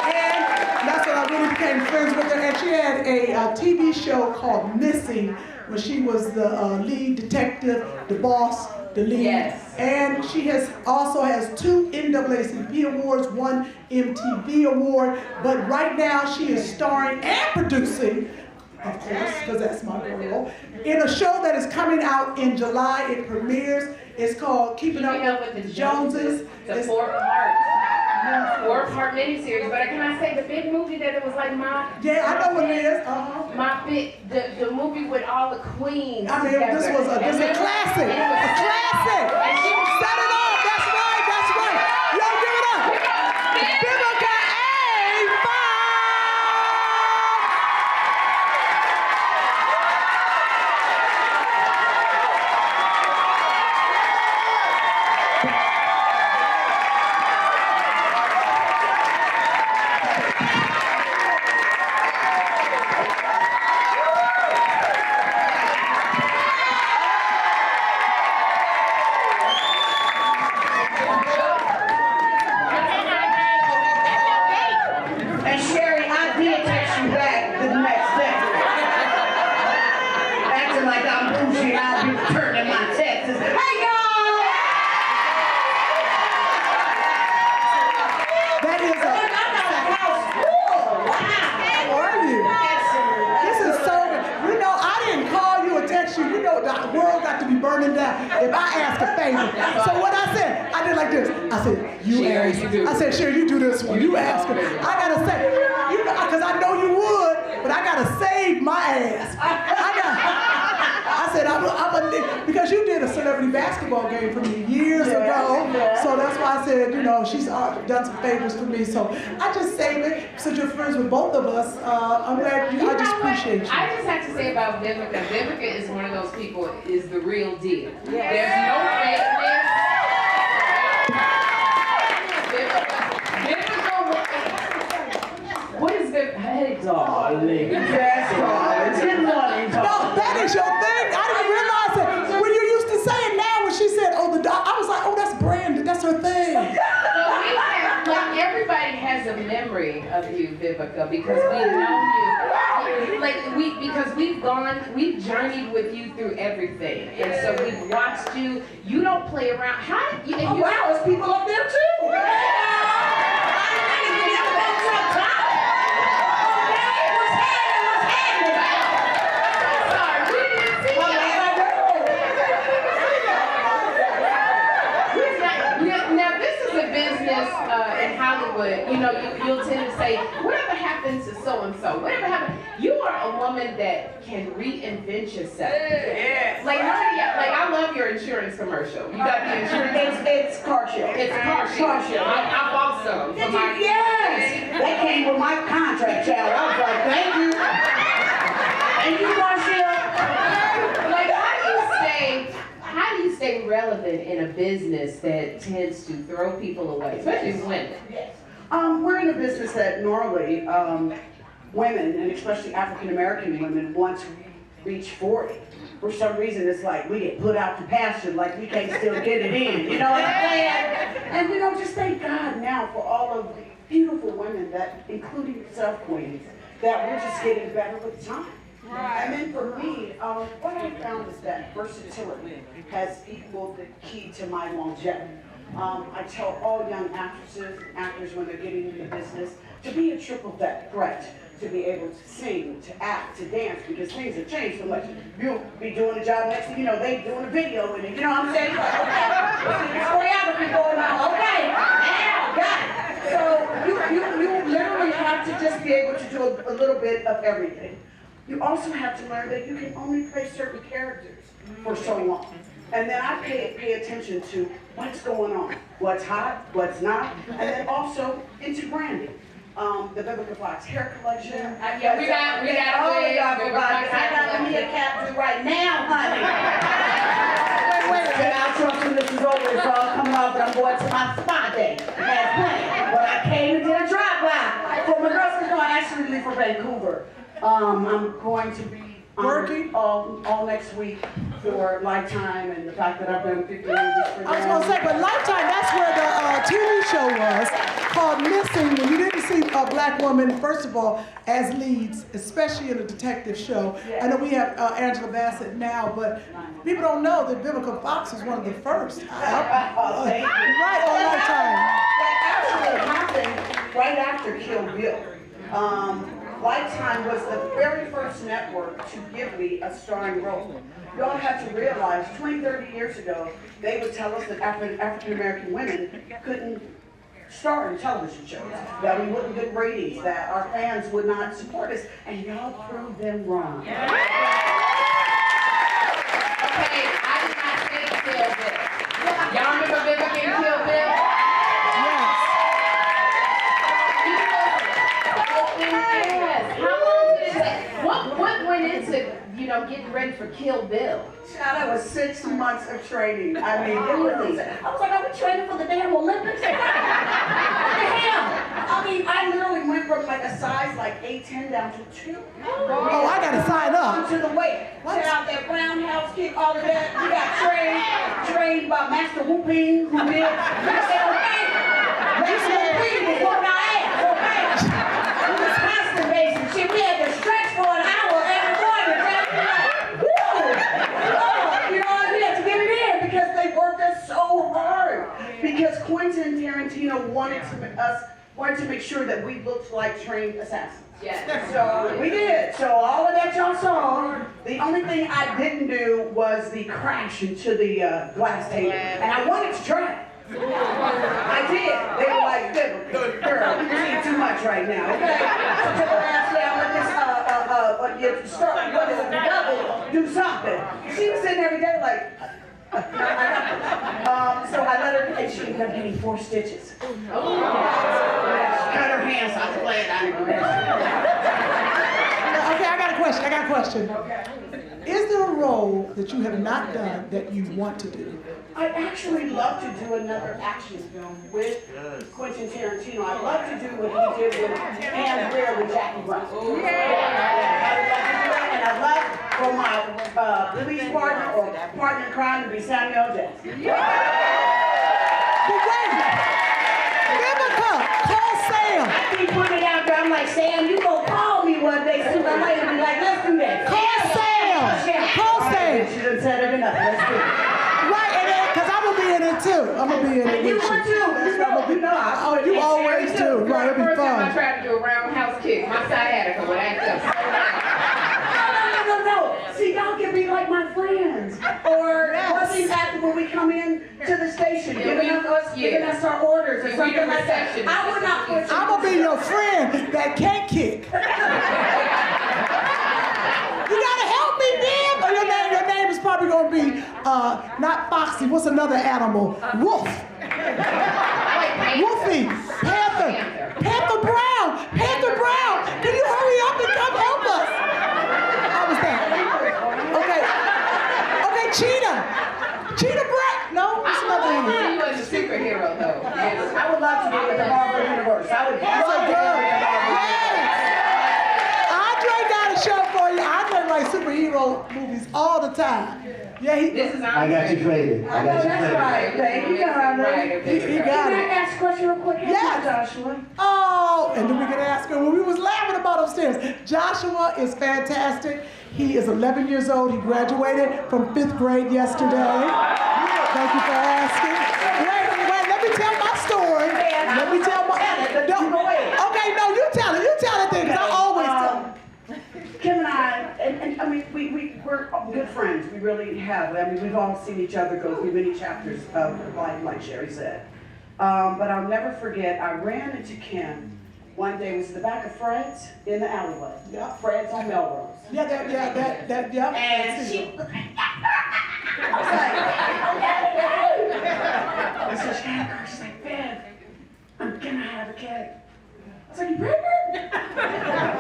And that's when I really became friends with her. And she had a TV show called Missing, where she was the lead detective, the boss, the lead. Yes. And she also has 2 NAACP awards, 1 MTV award. But right now she is starring and producing, of course, because that's my girl, in a show that is coming out in July. It premieres. It's called Keeping Up with the Joneses. It's a 4-part miniseries. But can I say the big movie that it was like Yeah, I know what it is. the movie with all the queens. I mean, this was a classic. A classic. And she was Set it off. That's right. That's right. Yo, give it up. Vivica A. And Sherri, I did text you back the next day. Acting like I'm bougie and I'll be returning my texts. Hey, y'all! That is Look, I got a house full. Wow. How are you? This is so good. You know, I didn't call you or text you. You know, the world got to be burning down if I ask a favor. So what I said, I did like this. I said, you Sherri, ask. you do. I said, Sherri, you do this one. You ask her. I gotta say, you know, because I know you would, but I gotta save my ass. I said, because you did a celebrity basketball game for me years ago. So that's why I said, you know, she's done some favors for me. So I just saved it. Since you're friends with both of us, I'm glad I just appreciate you. I just have to say about Vivica. Vivica is one of those people, is the real deal. There's no fakeness. What is Vivica? Hey, darling. Yes, darling. Good morning, No, that is your thing. I didn't realize it. When you used to say it now, when she said, oh, the dog, I was like, oh, that's Brandon. That's her thing. Like everybody has a memory of you, Vivica, because we know you. Because we've journeyed with you through everything, and so we've watched you. You don't play around. Wow, there's people up there too. Now this is a business in Hollywood. You know, you'll tend to say, whatever happened happened to so-and-so? Whatever happened? You are a woman that can reinvent yourself. Yes. Like, I love your insurance commercial. You got the insurance? It's car show. It's car show. I bought some. Did you? Yes. That came with my contract, child. I was like, thank you. Thank you, Marcia. Like, how do you stay relevant in a business that tends to throw people away, especially women? Yes. We're in a business that normally women, and especially African American women, want to reach 40. For some reason, it's like we get put out to pasture, like we can't still get it in. You know what I'm saying? And you know, just thank God now for all of the beautiful women that, including yourself, queens, that we're just getting better with time. And then for me, what I found is that versatility has equaled the key to my longevity. I tell all young actresses and actors when they're getting into business to be a triple threat, to be able to sing, to act, to dance, because things have changed so much. You'll be doing a job, next thing you know, they doing a video with it. You know what I'm saying? Like, okay, there's choreography going on. Okay, now, got it. So you literally have to just be able to do a little bit of everything. You also have to learn that you can only play certain characters for so long. And then I pay attention to what's going on, what's hot, what's not, and then also into branding. The Vivica Fox hair collection. Yeah, we got a wig. I got me a captain right now, honey. Wait, I'll trust when this is over. It's all coming off, but I'm going to my spa day. Had planned. But I came and did a drive-by. For my girls, I actually leave for Vancouver. I'm going to be working all next week for Lifetime, and the fact that I've done 50 movies for them. I was gonna say, but Lifetime, that's where the TV show was called Missing. When you didn't see a black woman, first of all, as leads, especially in a detective show. I know we have Angela Bassett now, but people don't know that Vivica Fox was one of the first. Thank you. Right on Lifetime. That actually happened right after Kill Bill. Lifetime was the very first network to give me a starring role. Y'all have to realize 20, 30 years ago, they would tell us that African American women couldn't star in television shows, that we wouldn't get ratings, that our fans would not support us, and y'all proved them wrong. Okay, I did not say Kill Bill. Y'all remember Vivica and Kill Bill? What went into, getting ready for Kill Bill? Child, that was 6 months of training. I mean, it was, I was like, are we training for the damn Olympics? What the hell? I mean, I literally went from like a size like 8'10" down to 2. Oh, I gotta sign up. To the weight. Child, that roundhouse kick, all of that. We got trained by Master Whooping, who did. I said, okay, Master Whooping was whooping our ass, okay? We was masturbating, shit. We had to stretch for an hour every morning. So hard because Quentin Tarantino wanted to make sure that we looked like trained assassins. Yes. So we did. So all of that y'all saw. The only thing I didn't do was the crash into the glass table, and I wanted to try it. I did. They were like, girl, you're eating too much right now. Okay. So took her ass down with this do something. She was sitting every day like. So I let her, and she ended up getting 4 stitches. Oh. Yeah, she cut her hands. I was glad I didn't do that. Okay, I got a question. Okay. Is there a role that you have not done that you want to do? I'd actually love to do another action film with Quentin Tarantino. I'd love to do what he did with Anne Greer with Jackie Brown. I would love to do that, and I'd love for my police partner or partner in crime to be Samuel Jackson. But wait, Vivica, call Sam. I keep putting it out there. I'm like, Sam, you gonna call me one day sooner or later and be like, let's do that. Call Sam. Call Sam. She done said it enough. Let's do it. Right, and because I'm gonna be in it too. I'm gonna be in it You with want to? Oh, you always do. Right, it'll be First time I fun. tried to do a roundhouse kick, my sciatica would act up. No. See, y'all can be like my friends. Or what's after when we come in to the station. Giving us us, giving us our orders or Yeah, something we the like that. receptionist. I would not put you. I'm gonna be your friend that can't kick. You gotta help me, Viv. Or your name is probably gonna be not Foxy. What's another animal? Wolf. Wolfie. Panther. Panther Brown. Panther Brown. Can you hurry up and come help us? How was that? Okay. Okay, Cheetah. Cheetah Brown. No, what's another I animal? see you as a superhero, though. Yes. I would love to be with the Marvel Universe. I would That's love a to be girl. with the Marvel Yes. Andre got a show for you. Andre writes superhero movies all the time. Yeah, This is our I got you traded. I got you That's traded. right. Thank you, Conrad. he got Can I it. ask a question real quick? Yes. Joshua. Oh, and then we can ask her when we was laughing about upstairs. Joshua is fantastic. He is 11 years old. He graduated from 5th grade yesterday. Thank you for asking. Wait, let me tell my story. Let me tell my. Okay, no, you tell it. You tell it then, because I always tell it. Kim and I, and I mean, we're good friends. We really have. I mean, we've all seen each other go through many chapters of life, like Sherri said. But I'll never forget, I ran into Kym one day. It was in the back of Fred's in the alleyway. Yeah. Fred's on Melrose. Yeah. And she, I was like, so she had a car. She's like, Bev, I'm gonna have a kid. I was like, you pregnant?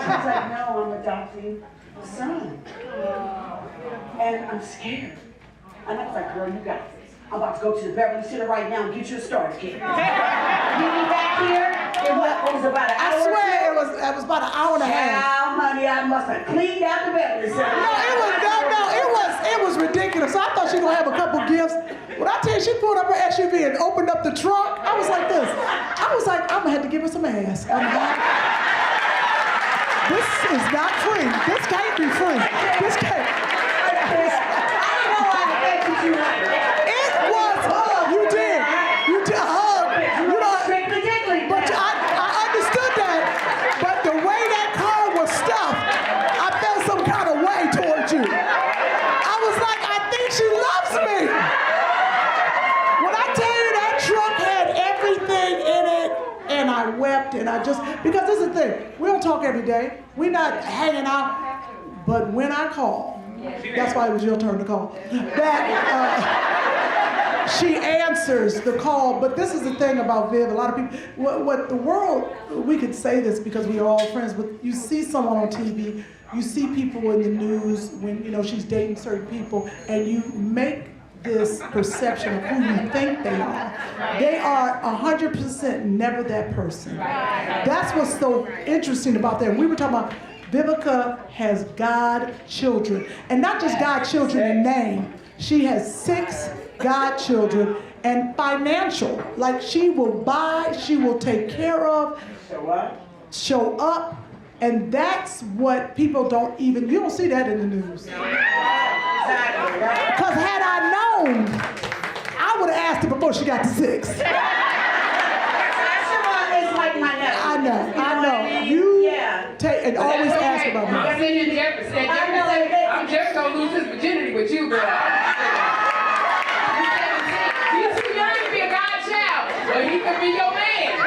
She's like, no, I'm adopting a son. And I'm scared. And I was like, girl, you got this. I'm about to go to the Beverly Center right now and get you a starter kit. Meet me back here in what was about an hour. I swear it was about an hour and a half. Now, honey, I must have cleaned out the Beverly Center. It was ridiculous. So I thought she was gonna have a couple gifts. When I tell you, she pulled up her SUV and opened up the trunk, I was like this. I was like, I'm gonna have to give her some ass. This is not free. This can't be free. This can't. I don't know why I bet you like that. It was hug. You did hug. You know, Strictly diggly. but I understood that. But the way that car was stuffed, I felt some kind of way towards you. I was like, I think she loves me. When I tell you that truck had everything in it, and I wept, and I just, because this is the thing, we don't talk every day. We're not hanging out, but when I call, that's why it was your turn to call, that she answers the call. But this is the thing about Viv, a lot of people, what the world, we could say this because we are all friends, but you see someone on TV, you see people in the news when, you know, she's dating certain people, and you make this perception of who you think they are. They are 100% never that person. That's what's so interesting about that. We were talking about Vivica has godchildren, and not just godchildren in name. She has 6 godchildren, and financial. Like, she will buy, she will take care of, show up, and that's what people don't even, you don't see that in the news. Because had I known, I would have asked her before she got to 6. I know. You take and always ask about me. I'm saying I'm just gonna lose his virginity with you, girl. He's too young to be a godchild, but he could be your man.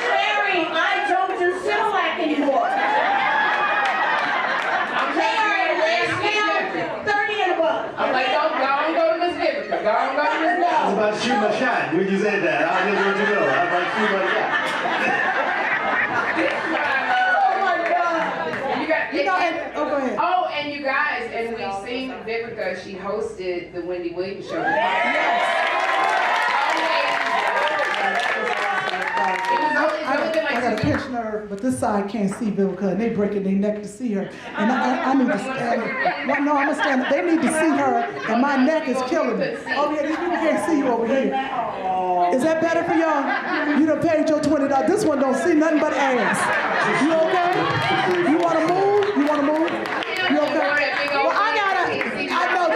Sherri, I don't do Similac anymore. I'm They just are saying, now 30 and above. I'm like, don't go to Miss Vivica. Go on, go to Miss I was about to shoot my shot when you said that. I didn't want you to know. I was about to shoot my shot. Oh, go ahead. Oh, and you guys, and we've seen Vivica, she hosted the Wendy Williams show. I got a pinched nerve, but this side can't see Vivica, and they breaking their neck to see her. And I need to stand up. Well, no, I'm gonna stand up. They need to see her, and my neck is killing me. Oh yeah, these people can't see you over here. Is that better for y'all? You done paid your $20. This one don't see nothing but ass. You okay? You wanna move? You wanna move? You okay? Well, I know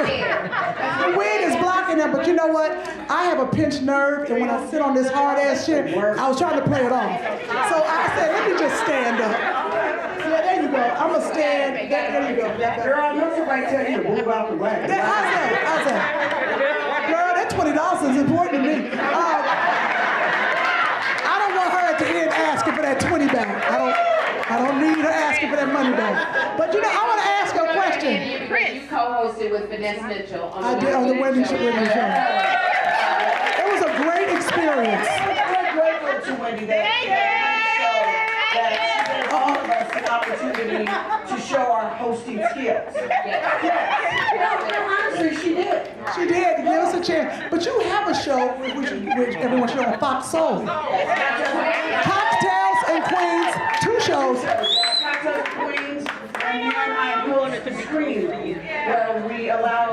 the wind is blocking them, but you know what? I have a pinched nerve, and when I sit on this hard ass shit, I was trying to play it off. So I said, let me just stand up. Yeah, there you go. I'm gonna stand. There you go. Girl, I know somebody tell you to move out the way. How's that? Girl, they're $20 is important to me. I don't want her at the end asking for that 20 back. I don't need her asking for that money back. But you know, I want to ask her a question. You co-hosted with Vanessa Mitchell on the I did on the Women's Show. It was a great experience. We're grateful to Wendy that she gave all of us an opportunity to show our hosting skills. No, honestly, she did. She did. Give us a chance. But you have a show which everyone should know on Fox Soul. Cocktails and Queens, 2 shows. Cocktails and Queens, and then I'm going to the screen where we allow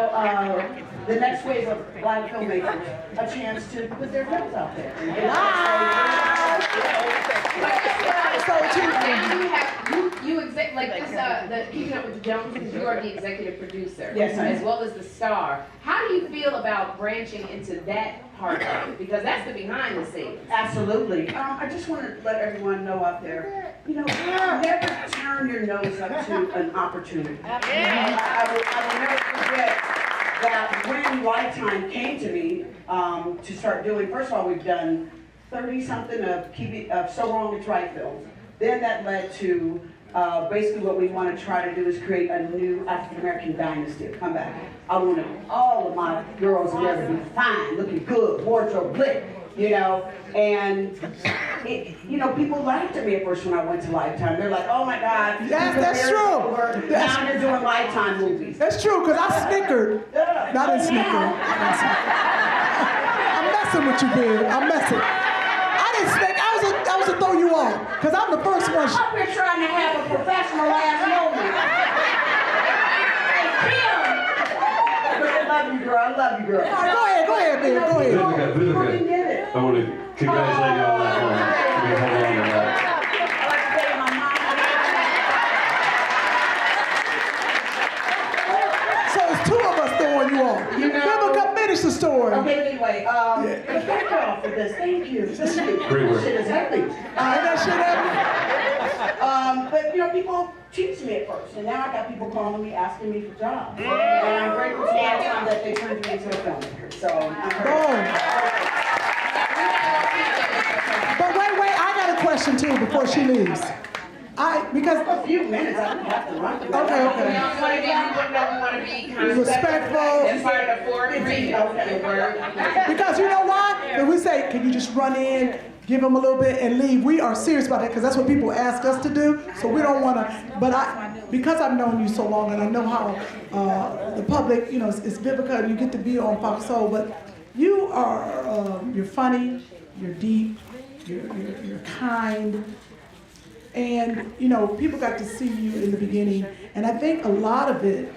the next wave of Black filmmakers a chance to put their films out there. You exec like this, the Keeping Up with the Joneses. You are the executive producer, yes, as well as the star. How do you feel about branching into that part of it? Because that's the behind the scenes. Absolutely. I just want to let everyone know out there, you know, never turn your nose up to an opportunity. I will never forget that when Lifetime came to me to start doing, first of all, we've done 30-something of So Wrong It's Right films. Then that led to basically what we want to try to do is create a new African-American dynasty. Come back. I want all of my girls to ever be fine, looking good, wardrobe lit, you know. And, you know, people laughed at me at first when I went to Lifetime. They're like, oh my God. Yes, that's true. Now you're doing Lifetime movies. That's true, because I snickered. Not in snicker. I'm messing with you, babe. I'm messing. I didn't snicker. I was to throw you off, because I'm the first one. I hope you're trying to have a professional last moment. Hey, Kym! I love you, girl. I love you, girl. All right, go ahead, babe. Go ahead. Vivica, I want to congratulate you on that moment. We hold on to that. I like to tell you my mom. So it's 2 of us throwing you off. Vivica, finish the story. Okay, anyway, thank you all for this. Thank you. Great work. Shit is heavy. Ain't that shit happening? But you know, people teased me at first, and now I got people calling me, asking me for jobs. And I'm grateful to all the time that they turned me into a filmmaker. So I'm grateful. But wait, I got a question too before she leaves. Because a few minutes, I don't have to run. We want to be kind of respectful. That's part of the 4 agreement. Because you know why? If we say, can you just run in, give them a little bit and leave, we are serious about that because that's what people ask us to do. So we don't want to, but because I've known you so long and I know how the public, you know, it's Vivica and you get to be on Fox Soul, but you are, you're funny, you're deep, you're kind. And you know, people got to see you in the beginning, and I think a lot of it,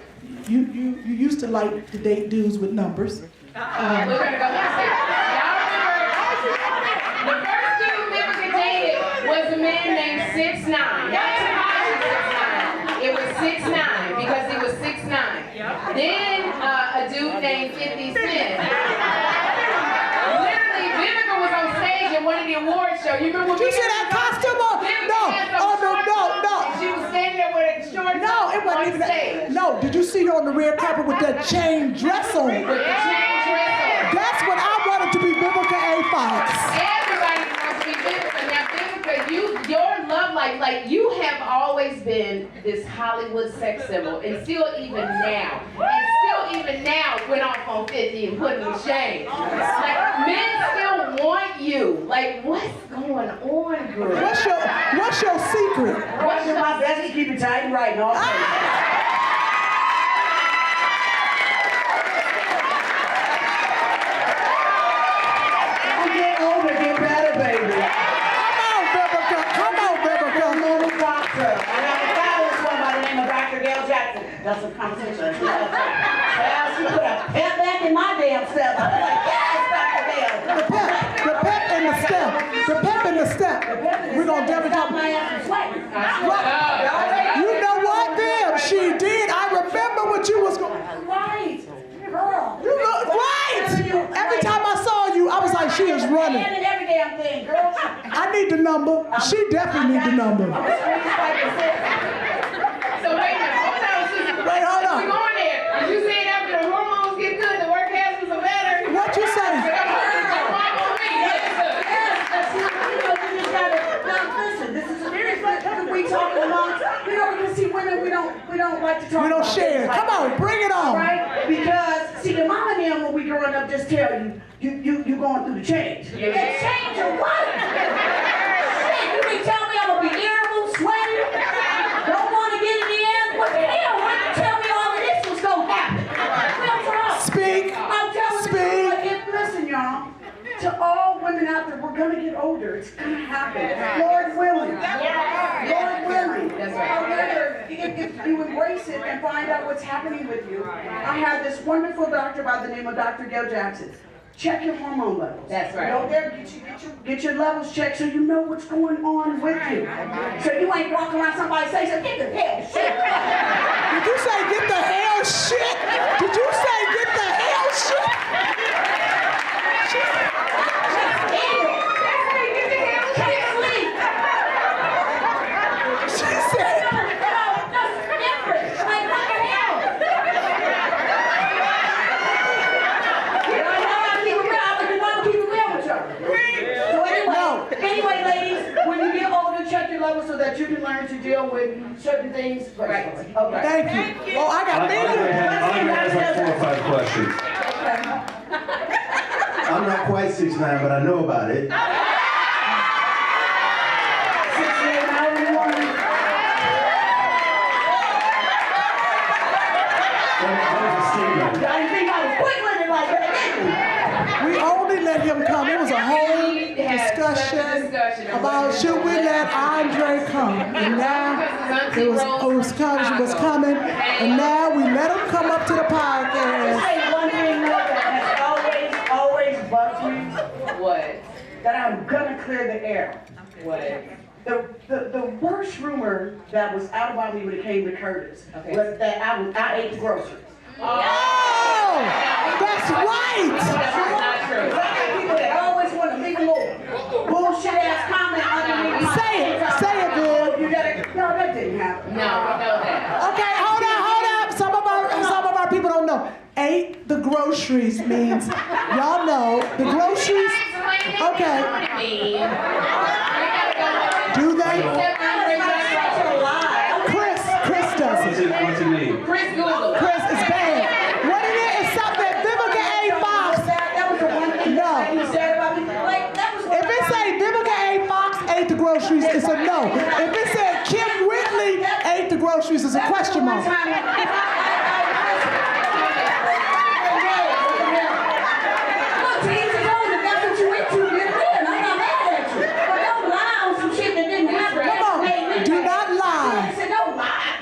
you used to like to date dudes with numbers. We're gonna go back. Y'all remember the first dude Vivica dated was a man named 6'9". Not too much 6'9". It was 6'9" because he was 6'9". Then a dude named 50 Cent. Literally, Vivica was on stage at one of the award shows. You remember when you see that costume on? No. She was standing there with a short No, it wasn't even that. No, did you see her on the red carpet with that chain dress on? With the chain dress on. That's what I wanted to be Vivica A. Fox. Everybody wants to be Vivica. Now, Vivica, your love life, like you have always been this Hollywood sex symbol, and still even now. And still even now went off on 50 and put in shame. Like, men still want you. Like, what's going on, girl? What's your secret? What's my best to keep it tight and right and all places. Get older, get better, baby. Come on, Vivica. I'm a little doctor. I got a fabulous one by the name of Dr. Gail Jackson. That's a conversation. Well, she put a pep back in my damn step. I was like, yes, Dr. Gail. The pep and the step. The pep and the step. We're going to definitely talk. My ass is sweating. You know what, Viv? She did. I remember what you was going. Right. Girl. You look right. Every time I saw you, I was like, she is running. Every damn thing, girl. I need the number. She definitely need the number. So wait a minute, hold on. Wait, hold on. We're going there. Did you say after the hormones get good, the orgasms are better? What you say? talk We don't about share. things like Come on, that. bring it on. Right? Because, see, the mom and them, when we growing up, just tell you going through the change. The change of what? Shit, you mean tell me I'm gonna be irritable, sweaty, don't want to get in the end? What the hell? Why you tell me all of this was gonna happen? What's wrong? Speak. I'm telling you, listen, y'all. To all women out there, we're gonna get older. It's gonna happen. Lord willing. Lord willing. That's right. However, if you embrace it and find out what's happening with you, I have this wonderful doctor by the name of Dr. Gail Jackson. Check your hormone levels. That's right. Go there, get your levels checked so you know what's going on with you. So you ain't walking around somebody say, so get the hell shit. Did you say get the hell shit? Did you say get the hell shit? She said. Anyway, ladies, when you get older, check your levels so that you can learn to deal with certain things. Right. Okay. Thank you. Oh, I got millions. Andre has like 4 or 5 questions. I'm not quite 6'9", but I know about it. 6'8", I didn't think I was quick with it like that. We only let him come. It was a whole discussion about should we let Andre come. And now it was coming. And now we let him come up to the podcast. Say one thing though that has always bugged me. What? That I'm gonna clear the air. What? The worst rumor that was out about me when it came to Curtis Okay. was that I ate the groceries. Oh, that's right. That's not true. I got people that always want to leave a little bullshit ass comment underneath my Say it, Bill. You gotta, no, that didn't happen. No, we know that. Okay, hold up. Some of our people don't know. Ate the groceries means y'all know the groceries. Okay. Do they? Chris does it. What's it mean? Chris Google. Chris, it's bad. What it is something that Vivica A. Fox. That was the one thing No. that you said about me. Like, that was If it say Vivica A. Fox ate the groceries, it's a no. If it said Kym Whitley ate the groceries, it's a question mark.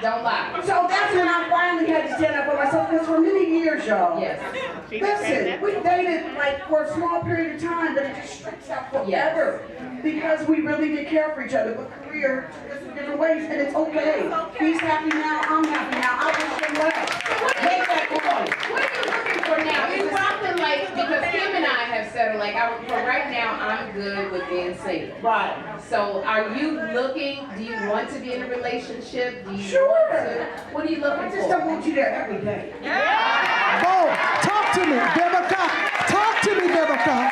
Don't lie. So that's when I finally had to stand up for myself, because for many years, y'all. Yes. Listen, we dated like for a small period of time, but it just stretched out forever. Because we really did care for each other, but career took us in different ways, and it's okay. He's happy now, I'm happy now. I wish him well. Make that point. What are you looking for now? It's something like, because Kym and I have settled, like, for right now, I'm good with being single. Right. So are you looking, do you want to be in a relationship? Do you Sure. want to, what are you looking I for? just don't want you there every day. Oh, talk to me, Vivica. Talk to me, Vivica.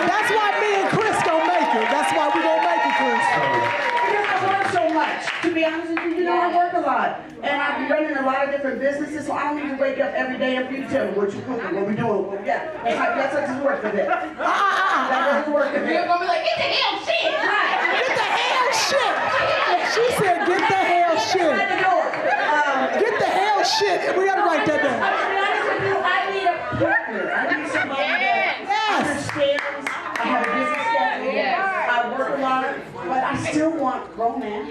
That's why me and Chris gonna make it. That's why we gonna make it, Chris. Because I work so much. To be honest with you, I work a lot. And I'm running a lot of different businesses, so I don't need to wake up every day and you tell me what you're cooking, what we're doing. Yeah, that's not just work with it. That doesn't work with You're it. gonna be like, get the hell shit! Get the hell shit. She said, get the hell shit. Get the hell shit. We gotta write that down. To be honest with you, I need a partner. I need somebody that understands. I have a busy schedule. Yes. I work a lot, but I still want romance.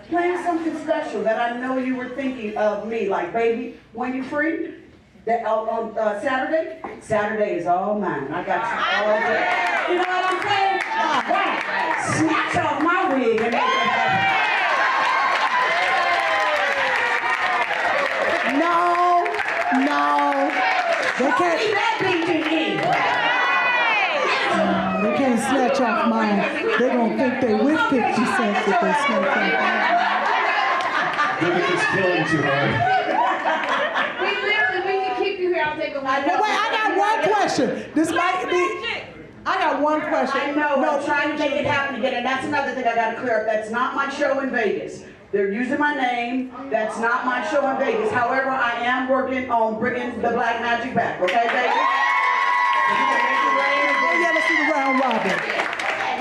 Plan something special that I know you were thinking of me. Like, baby, when you free? On Saturday? Saturday is all mine. I got you all day. You know what I'm saying? Right. Snatch off my wig and make it happen. No. They can't. That BTE. They can't snatch off mine. They gonna think they with 50 cents if they snatch off mine. Vivica's killing too hard. We can keep you here, I'll take a But wait, I got one question. This might be. I got one question. I know, I'm trying to make it happen again, and that's another thing I gotta clear up. That's not my show in Vegas. They're using my name. That's not my show in Vegas. However, I am working on bringing the black magic back. Okay, baby? Oh yeah, let's do the round robin.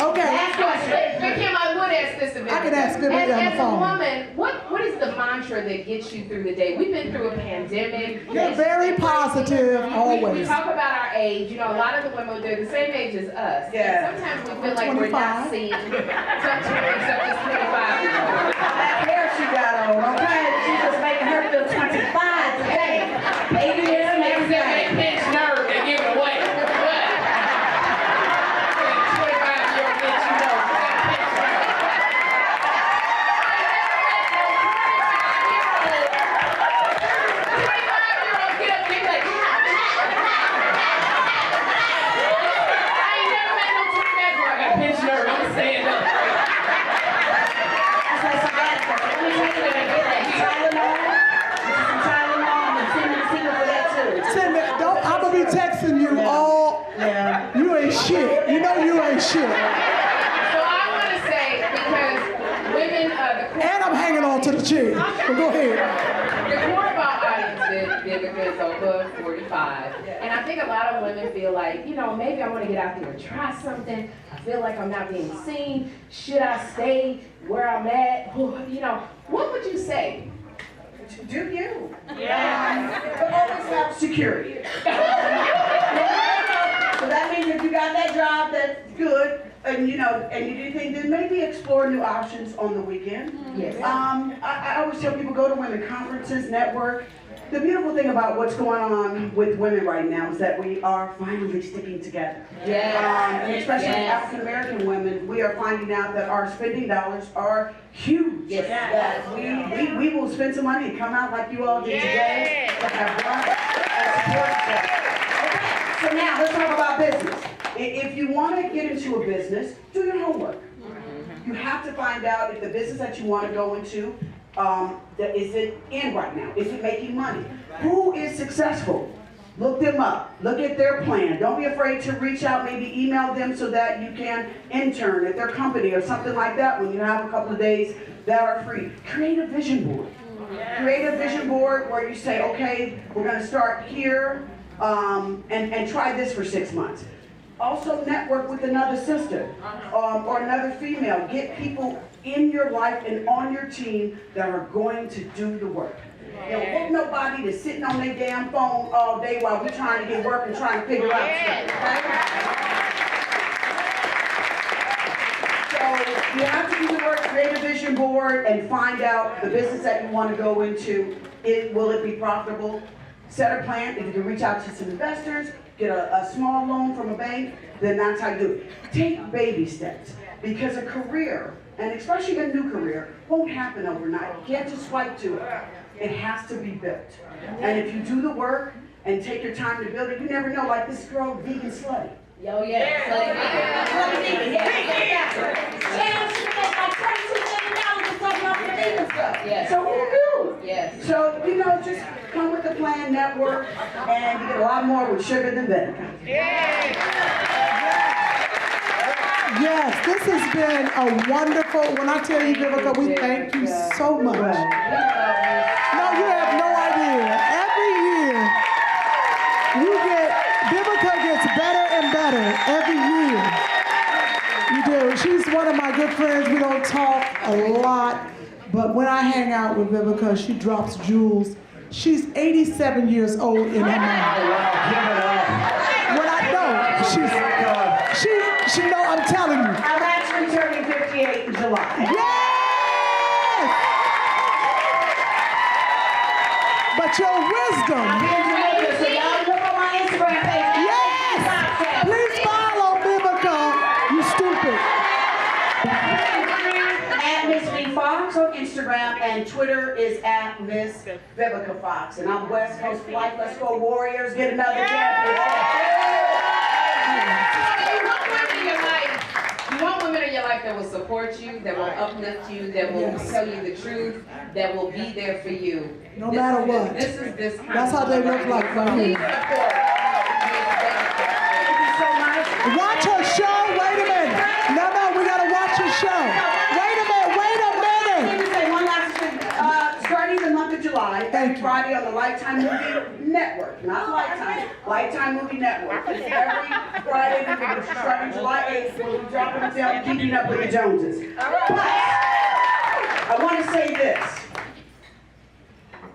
Okay. Last question. But Kym, I would ask this a minute. I can ask Vivica on the As a phone. woman, what is the mantra that gets you through the day? We've been through a pandemic. You're very positive, We always. talk about our age. You know, a lot of the women, they're the same age as us. Yeah. And sometimes we feel like we're not 25. seen. Sometimes it's 25-year-olds. That hair she got on, okay? She's just making her feel 25 today. Baby hair and They everything. pinch nerve, they give it away. But 25-year-old gets you know, you got pinch nerve. Send it. Don't. I'm gonna be texting you all. Yeah. You ain't shit. You know you ain't shit. So I want to say, because women, And I'm hanging on to the chair. So go ahead. the core of our audience Vivica is over 45. And I think a lot of women feel like, you know, maybe I want to get out there and try something. I feel like I'm not being seen. Should I stay where I'm at? You know, what would you say? Do you? Yeah. But always have security. So that means if you got that job that's good, and you know, and you do things, then maybe explore new options on the weekend. Yes. I always tell people, go to women conferences, network. The beautiful thing about what's going on with women right now is that we are finally sticking together. Yes. And especially Yes. African American women, we are finding out that our spending dollars are huge. Yes. That we will spend some money and come out like you all did today to have lunch and support each other. Okay, so now let's talk about business. If you want to get into a business, do your homework. You have to find out if the business that you want to go into, is it in right now? Is it making money? Who is successful? Look them up. Look at their plan. Don't be afraid to reach out, maybe email them so that you can intern at their company or something like that when you have a couple of days that are free. Create a vision board. Create a vision board where you say, okay, we're going to start here and try this for 6 months. Also network with another sister or another female. Get people in your life and on your team that are going to do the work. You know, want nobody that's sitting on their damn phone all day while we're trying to get work and trying to figure out stuff, okay? So you have to do the work, create a vision board, and find out the business that you want to go into. Will it be profitable? Set a plan. If you can reach out to some investors, get a small loan from a bank, then that's how you do it. Take baby steps, because a career, and especially a new career, won't happen overnight. You can't just swipe to it. It has to be built. And if you do the work and take your time to build it, you never know, like this girl, Vegan Slutty. Yo, yeah. Yes. So who knew? Yes. So, you know, just come with a plan, network, and you get a lot more with sugar than Vivica. Yes, this has been a wonderful, when I tell you, Vivica, we thank you so much. No, you have no idea. Every year, Vivica gets better and better every year. You do. She's one of my good friends. We don't talk a lot, but when I hang out with Vivica, she drops jewels. She's 87 years old in her mind. When I know, she know I'm telling you. I'm actually turning 58 in July. Yes! But your wisdom. So y'all look on my Instagram page. Yes! Please follow Vivica, you stupid. At Miss V Fox on Instagram, and Twitter is at Miss Vivica Fox. And I'm West Coast Life. Let's go Warriors, get another championship. You want women in your life that will support you, that will uplift you, that will tell you the truth, that will be there for you. No matter what. This is this kind That's of how they woman look like right Please here. support. Thank you so much. Watch her show. Wait a minute. No, we gotta watch her show. Wait a minute. Let me say one last Thank you. Friday on the Lifetime Movie Network, not Lifetime, Lifetime Movie Network. It's every Friday, starting July 8th, we'll be dropping the film, Keeping Up with the Joneses. But I want to say this.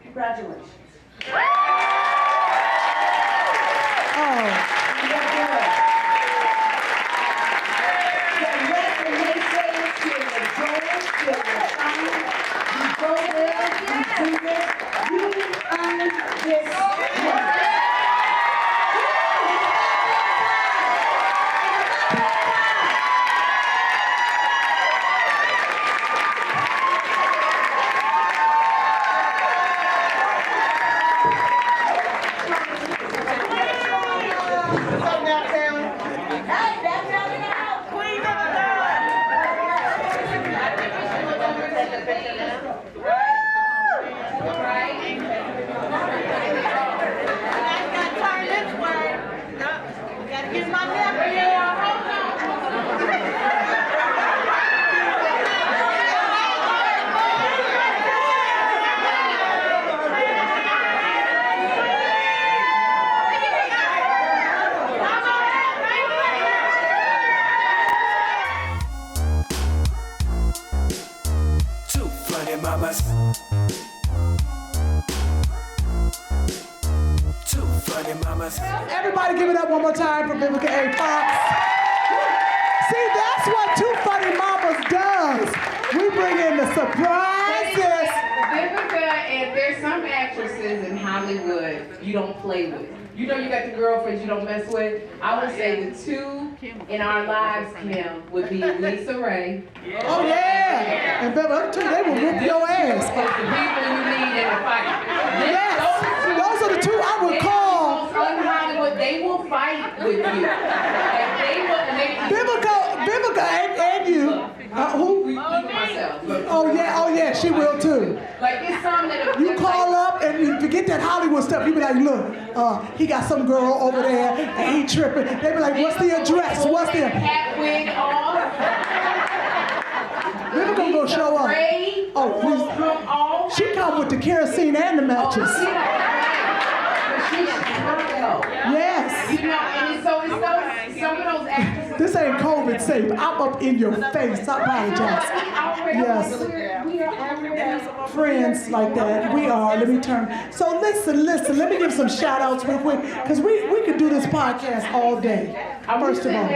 Congratulations. Oh. Everybody give it up one more time for Vivica A. Fox. See, that's what Two Funny Mamas does. We bring in the surprises. Vivica, and there's some actresses in Hollywood you don't play with. You know you got the girlfriends you don't mess with. I would say the two in our lives, Kym, would be Lisa Ray. Oh yeah. And Vivica, they will whoop your ass. The people you need in a fight. Yes. Those are the two I would call. They will fight with you. Like they will. Vivica and you. Who? Myself. Oh yeah, she will too. Like it's something that you call up and you forget that Hollywood stuff. You be like, look, he got some girl over there and he tripping. They be like, what's the address? What's the hat wig off? Vivica gonna show up. Oh, please. She come with the kerosene and the matches. Yes. You know, and it's some of those actresses. This ain't COVID safe. I'm up in your face. I apologize. Yes. We are already friends like that. We are. Let me turn. So listen. Let me give some shout outs real quick. Because we could do this podcast all day. First of all.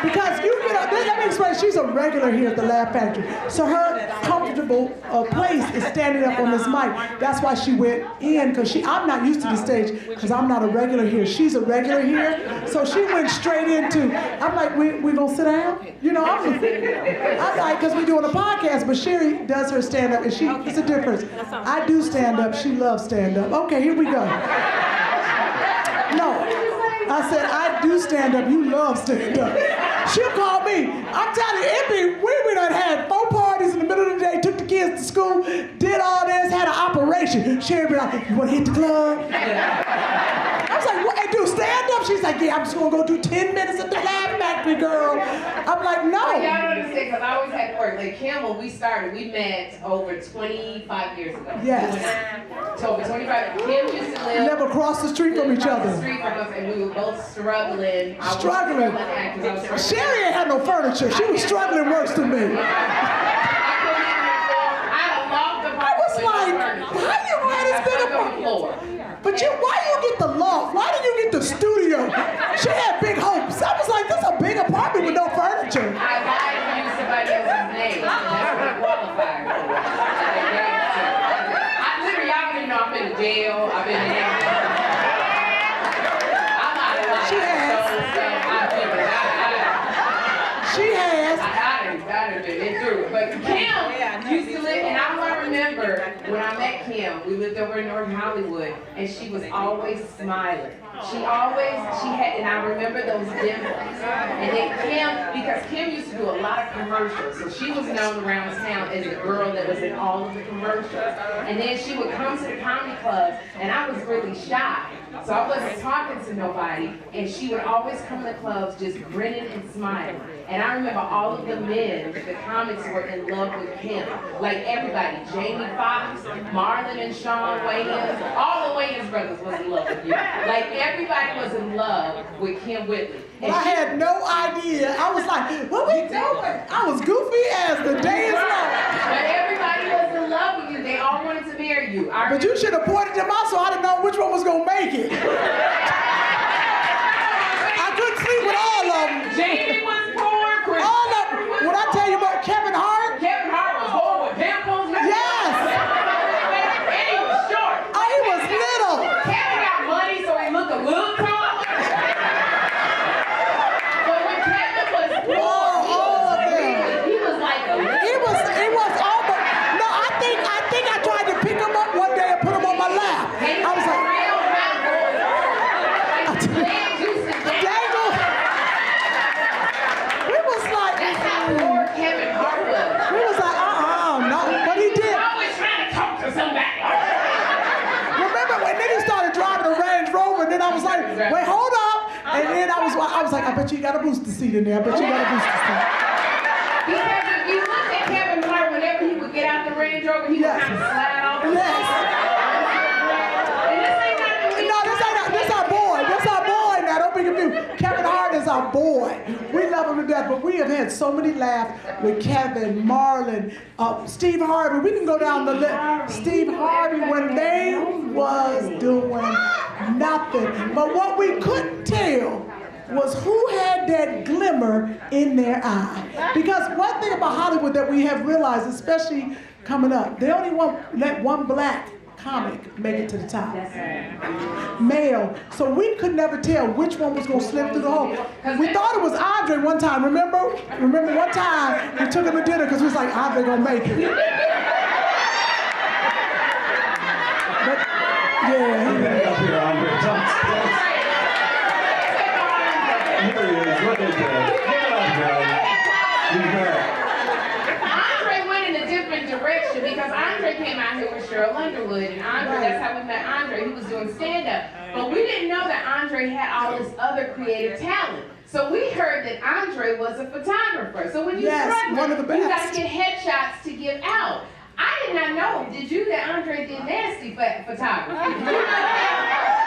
Because you get up, let me explain, she's a regular here at the Laugh Factory. So her comfortable place is standing up on this mic. That's why she went in, because I'm not used to the stage, because I'm not a regular here. She's a regular here. So she went straight into, I'm like, we gonna sit down? You know, I'm like, because we're doing a podcast, but Sherri does her stand up, and it's a difference. I do stand up, she loves stand up. Okay, here we go. No, I said, I do stand up, you love stand up. She'll call me. I'm telling you, we done had 4 parties in the middle of the day, took the kids to school, did all this, had an operation. Sherri be like, you wanna hit the club? I was like, what, do stand up? She's like, yeah, I'm just gonna go do 10 minutes at the Laugh Factory, girl. I'm like, no. Well, y'all don't understand, because I always had to work. Like Kym, when we started, we met over 25 years ago. Yes. So over 25, Kym used to live. Never crossed the street from each other. Across the street from us, and we were both struggling. Struggling. Sherri ain't had no furniture. She was struggling worse than me. I was like, how you had this big floor? But why you get the loft? Why did you get the studio? She had big hopes. I was like, this is a big apartment with no furniture. I lied to use somebody else's name. That's qualified. I literally, y'all don't even know I've been to jail. I've been in She has. She has. I done been through it. But Kym used to live, and I remember when I met Kym, we lived over in North Hollywood, and she was always smiling. she had, and I remember those dimples. And then Kym, because Kym used to do a lot of commercials, so she was known around town as the girl that was in all of the commercials. And then she would come to the comedy clubs, and I was really shy. So I wasn't talking to nobody, and she would always come to the clubs just grinning and smiling. And I remember all of the men, the comics were in love with Kym. Like everybody, Jamie Foxx, Marlon and Sean Wayans, all the Wayans brothers was in love with you. Like everybody was in love with Kym Whitley. And I had no idea. I was like, what we doing? I was goofy as the day is long. But everybody was in love with you. They all wanted to marry you. But you should have pointed them out so I'd have known which one was going to make it. I couldn't sleep with all of them. Jamie was poor. Chris All of them. When I tell you about Kevin Hart? Kevin Hart was poor with pimples. Yes. And he was short. Oh, he was little. Kevin got money, so he looked a little tall. But when Kevin was poor, all of them. he was like a little. It was almost, no, I think I tried to pick him up one day and put him on my lap. I was like, real hot boy. Like legs used to dangle. We was like, That's how poor Kevin Hart was. we was like, no, but he did. Always trying to talk to somebody. Remember when then he started driving a Range Rover, and then I was like, wait, hold up. And then I was like, I bet you got a booster seat in there. I bet you got a booster seat. Because if you look at Kevin Hart, whenever he would get out the Range Rover, he would kind of slide off. Yes. And this ain't nothing. No, this our boy. This our boy. Now don't be confused. Kevin Hart is our boy. We love him to death, but we have had so many laughs with Kevin, Marlon, Steve Harvey. We can go down the list. Steve Harvey, when they was doing nothing. But what we couldn't tell was who had that glimmer in their eye. Because one thing about Hollywood that we have realized, especially coming up, they only let one black comic make it to the top. Male. So we could never tell which one was going to slip through the hole. We thought it was Andre one time, remember? Remember one time we took him to dinner because we was like, Andre going to make it. But, yeah. Up here, Andre. Here he is. Look at that. Give it up, guys. He's back. Andre went in a different direction because Andre came out here with Cheryl Underwood, and Andre, that's how we met Andre. He was doing stand-up. But we didn't know that Andre had all this other creative talent. So we heard that Andre was a photographer. So when you one of the best. you got to get headshots to give out. I did not know. Did you that Andre did nasty photography? Did you know that?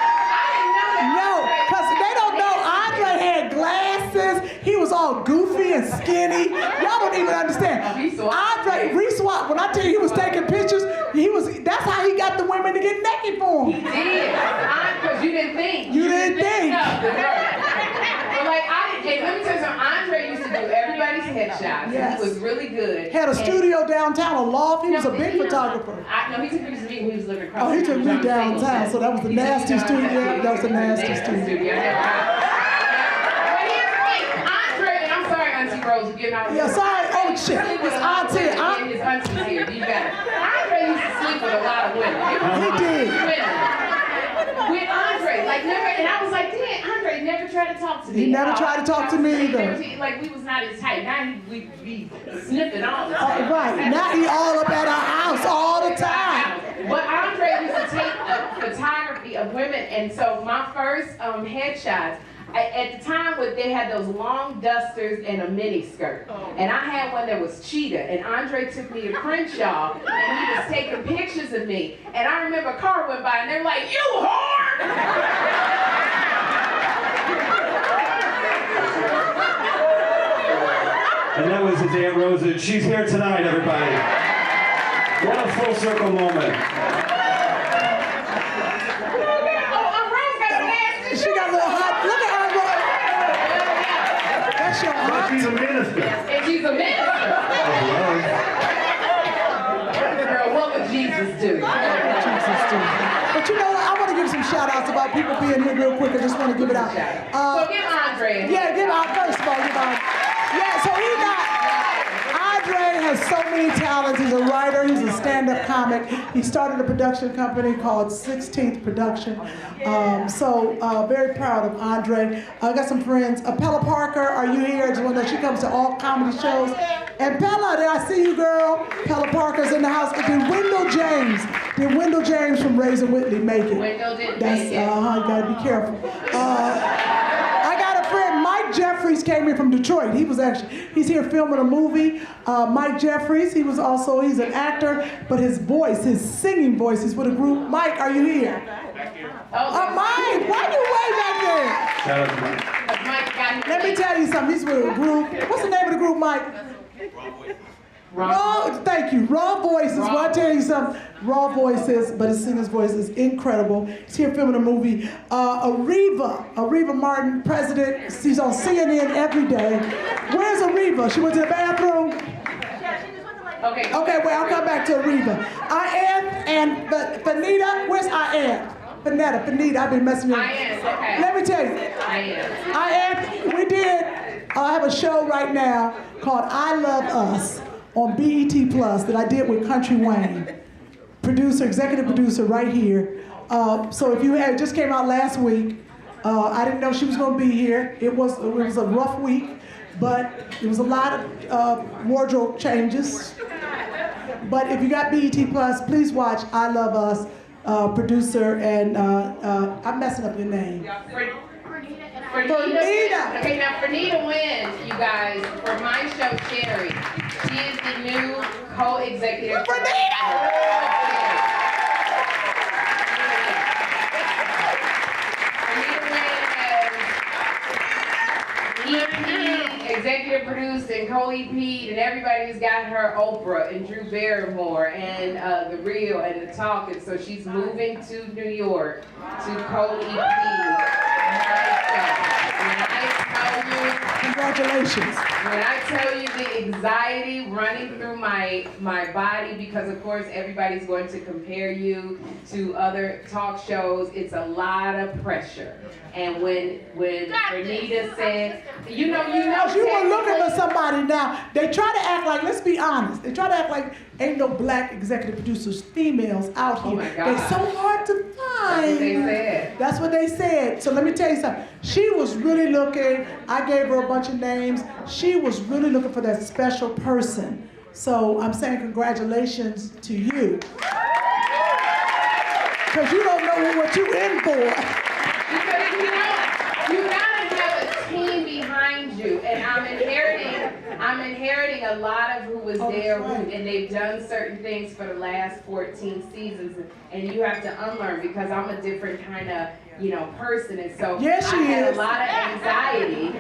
No, because they don't know Andre had glasses. He was all goofy and skinny. Y'all don't even understand. Andre, Reese-Watt, when I tell you he was taking pictures, that's how he got the women to get naked for him. He did. Because you didn't think. You didn't think. But like, let me tell you something. Andre used to do everybody's headshots. Yes. He was really good. Had a studio downtown, a loft. He was a big photographer. No, he took pictures of me when he was living across Oh, he the took street. me downtown, so that was the nasty studio. That was the nasty studio. But here's the thing. Andre, and I'm sorry, Auntie Rose, you're getting out. Yeah, sorry. Oh, shit. It's Auntie. His auntie's here. You got it. Andre used to sleep with a lot of women. He did. With Andre, like never, and I was like, damn, Andre never tried to talk to me. He never tried to talk to me either. Like we was not his type. Now we be sniffing all the time. Right. Now he all up at our house all the time. But Andre used to take photography of women, and so my first headshots. At the time, they had those long dusters and a mini skirt. And I had one that was cheetah. And Andre took me to Crenshaw, and he was taking pictures of me. And I remember a car went by, and they were like, "You whore!" And that was his Aunt Rosa. She's here tonight, everybody. What a full circle moment. She got a little hot. Look at her. That's your aunt. She's a minister. And she's a minister. Girl, what would Jesus do? But you know what? I want to give some shout outs about people being here real quick. I just want to give it out. So give Andre. Yeah, give out first of all. Give out. Yeah, so Andre has so many many talents. He's a writer, he's a stand-up comic. He started a production company called 16th Production. Very proud of Andre. I got some friends. Pella Parker, are you here? I just want to know she comes to all comedy shows. And Pella, did I see you, girl? Pella Parker's in the house. Did Wendell James from Raising Whitley make it? Wendell didn't make it. You gotta be careful. I got a friend, Mike Jeffries came in from Detroit. He's here filming a movie. Mike Jeffries, he's an actor, but his singing voice is with a group. Mike, are you here? Mike, why you way back there? Shout out to Mike. Let me tell you something, he's with a group. What's the name of the group, Mike? Thank you. Raw Voices. Well, I'll tell you something. Raw Voices, but his singer's voice is incredible. He's here filming a movie. Areva Martin, president. She's on CNN every day. Where's Areva? She went to the bathroom? Okay. Okay, well, I'll come back to Areva. And Fanita, where's Fanita, I've been messing with you. Okay. Let me tell you. We did, I have a show right now called I Love Us on BET Plus that I did with Country Wayne. Executive producer right here. So if it just came out last week. I didn't know she was gonna be here. It was a rough week, but it was a lot of wardrobe changes. But if you got BET Plus, please watch I Love Us. Producer and I'm messing up your name. Fernita. Okay, now Fernita wins, you guys, for my show, Sherri. She is the new co-executive. Fernita! Executive produced and co-EP'd, and everybody's got her Oprah and Drew Barrymore and The Real and The Talk, and so she's moving to New York to co-EP my show. Congratulations. When I tell you the anxiety running through my body, because of course everybody's going to compare you to other talk shows, it's a lot of pressure. And when Fernita said, you know, you were looking for somebody now. They try to act like, let's be honest, they try to act like ain't no black executive producers, females out here. Oh my God. They're so hard to find. That's what they said. That's what they said. So let me tell you something. She was really looking, I gave her a bunch of names. She was really looking for that special person. So I'm saying congratulations to you. Because you don't know what you in for. Because you gotta have a team behind you, and I'm inheriting a lot of who was there, and they've done certain things for the last 14 seasons, and you have to unlearn because I'm a different kind of person, and so I had a lot of anxiety.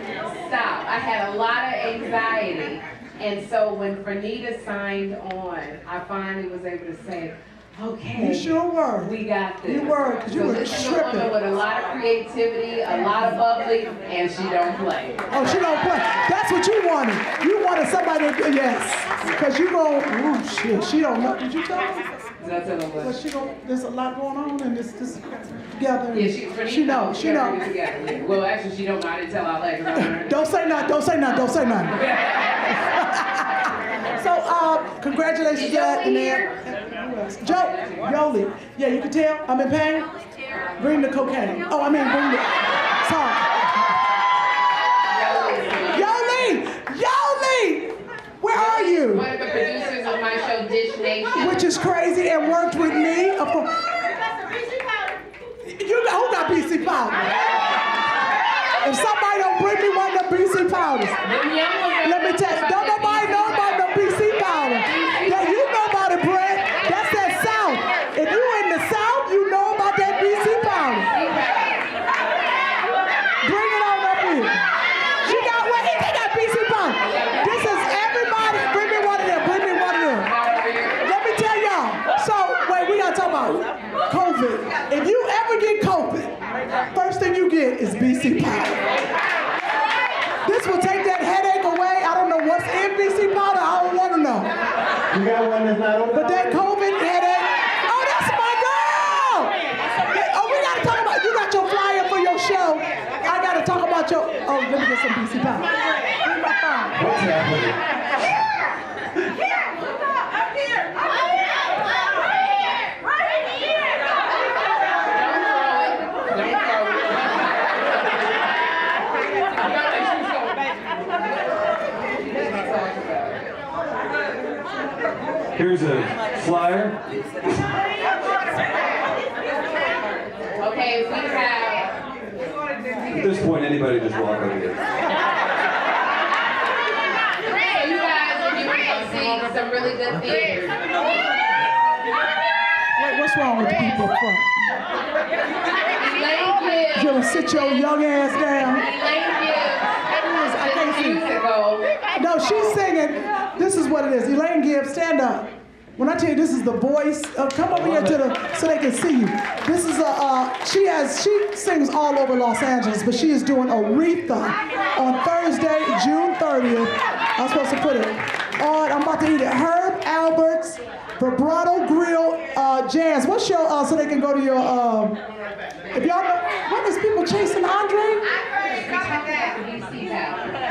I had a lot of anxiety, and so when Fernita signed on, I finally was able to say, okay. You sure were. We got this. You were, because you were this is a tripping. woman with a lot of creativity, a lot of bubbly, and she don't play. Oh, she don't play. That's what you wanted. You wanted somebody to, yes. Because you go, oh shit, she don't know. Did you tell her? That's what it was. There's a lot going on and this together. Yeah, she knows. Yeah. Well, actually, she don't know. I didn't tell all that. Don't say nothing. So, congratulations, Dad. Yoli. Yeah, you can tell I'm in pain. Bring the cocaine. Oh, I mean, bring the. Sorry. Yoli! Where are you? One of the producers of my show, Dish Nation. Which is crazy and worked with me. Who got BC powder? If somebody don't bring me one of the BC powders, let me tell you, don't nobody know about the BC powder. Yeah, you know about it, Brett. That's that South. If you in the South, you know about that BC powder. Bring it on up here. She got what? He got BC powder. This is everybody. Bring me one of them. Let me tell y'all. So, wait, we gotta talk about COVID. If you ever get COVID, first thing you get is BC powder. This will take that headache away. I don't know what's in BC powder. I don't want to know. You got one that's not open? But that COVID headache. Oh, that's my girl. Oh, we got to talk about, you got your flyer for your show. I got to talk about your, oh, let me get some BC powder. Here's my phone. What's happening? Here's a flyer. Okay, we have. At this point, anybody just walk over here. So you guys, if you want to go see some really good theater. Wait, what's wrong with the people up front? Elaine Gibbs. You gonna sit your young ass down? Elaine Gibbs. I can't see. Musical. No, she's singing. This is what it is. Elaine Gibbs, stand up. When I tell you this is the voice, come over here so they can see you. This is she sings all over Los Angeles, but she is doing Aretha on Thursday, June 30th. I'm supposed to put it on. I'm about to eat it. Herb Albert's Vibrato Grill Jazz. What's your so they can go to your if y'all know what is people chasing Andre?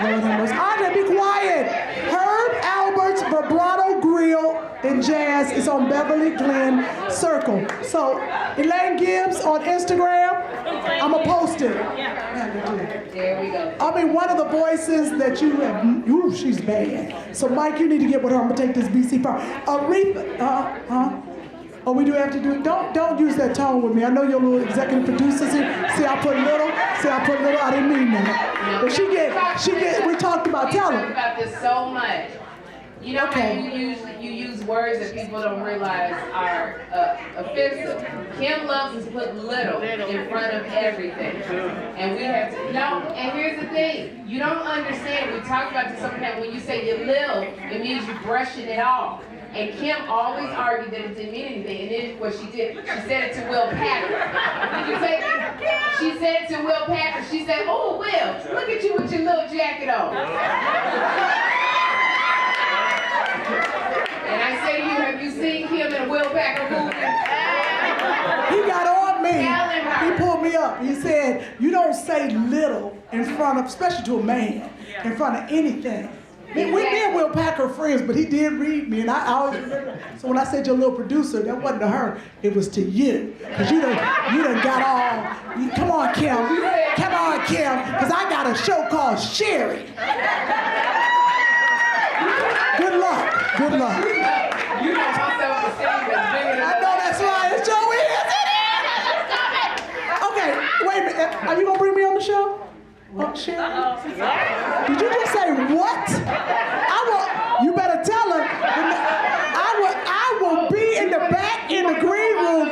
Andre, be quiet. Herb Albert's Vibrato Grill and Jazz is on Beverly Glen Circle. So, Elaine Gibbs on Instagram, I'ma post it. There we go. I mean, one of the voices that you have, ooh, she's bad. So, Mike, you need to get with her. I'm gonna take this BC part. Aretha, oh, we do have to do it. Don't use that tone with me. I know your little executive producers here. See, I put little. I didn't mean that. But she get. We talked about We talent. talked about this so much. You know Okay. how you use words that people don't realize are offensive. Kym loves to put little in front of everything, and we have to. No, and here's the thing: you don't understand. We talked about this sometimes. When you say you're little, it means you're brushing it off. And Kym always argued that it didn't mean anything, and then what she did, she said it to Will Packer. Did you say that? She said it to Will Packer. She said, "Oh, Will, look at you with your little jacket on." And I say to you, have you seen Kym in a Will Packer movie? He got on me. Telling her. He pulled me up. He said, "You don't say little in front of, especially to a man, in front of anything." Me and Will Packer are friends, but he did read me, and I always remember. So when I said your little producer, that wasn't to her, it was to you. Because you done got all, come on, Kym, because I got a show called Sherri. Good luck. You know my self-esteem is bigger than I know that's right, it's your Okay, wait a minute, are you going to bring me on the show? Sherri? Did you just say what? You better tell her. I will be in the back in the green room.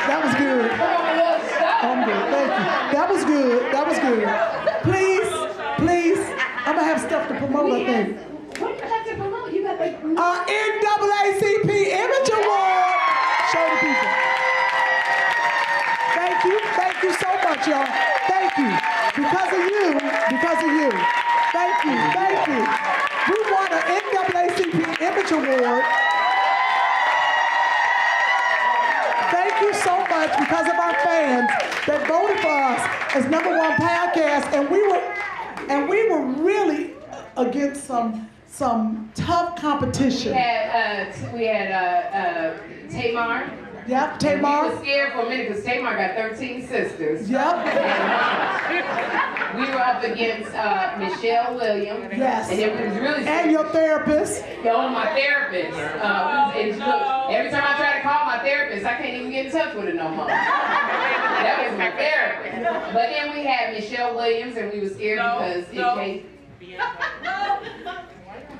That was good. I'm good, thank you. That was good. Please, I'm gonna have stuff to promote, I think. What do you have to promote? You got the NAACP Image Award. Show the people. Thank you so much, y'all. Thank you. Because of you. Thank you. We won an NAACP Image Award. Thank you so much because of our fans that voted for us as #1 podcast, and we were really against some tough competition. We had Tamar. Yep, Tamar. We were scared for a minute because Tamar got 13 sisters. Yep. We were up against Michelle Williams. Yes. And it was really scared. And your therapist. My therapist. And look, every time I try to call my therapist, I can't even get in touch with her no more. That was my therapist. But then we had Michelle Williams, and we were scared because in case.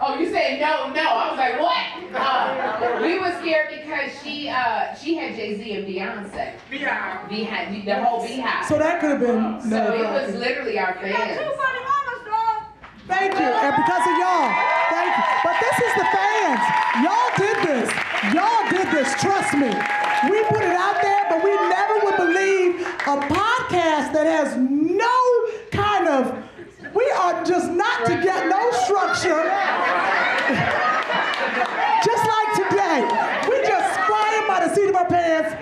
Oh, you said no. I was like, what? We were scared because she had Jay-Z and Beyonce. Behind the whole Beehive. So that could have been. So it was literally our fans. Thank you, and because of y'all, thank you. But this is the fans. Y'all did this, trust me. We put it out there, but we never would believe a podcast that has no kind of, we are just not to get no structure. Just like today. We just flying by the seat of our pants.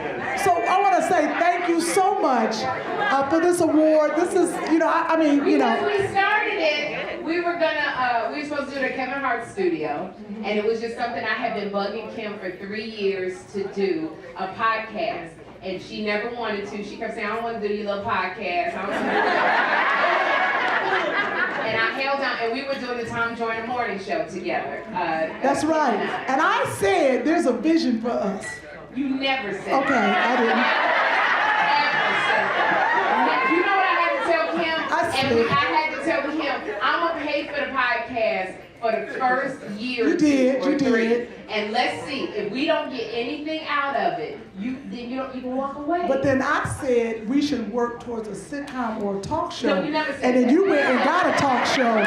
So I want to say thank you so much for this award. This is, Because we started it, we were supposed to do it at Kevin Hart's studio, and it was just something I had been bugging Kym for 3 years to do, a podcast. And she never wanted to. She kept saying, I don't want to do your little podcast. I held on, and we were doing the Tom Joyner Morning Show together. That's right. And I said there's a vision for us. You never said Okay, that. I didn't. You know what I had to tell Kym? I And I had to tell Kym, I'm going to pay for the podcast for the first year You did, or you three. did. And let's see, if we don't get anything out of it, then you can walk away. But then I said we should work towards a sitcom or a talk show. No, you never said and then that. you went and got a talk show. You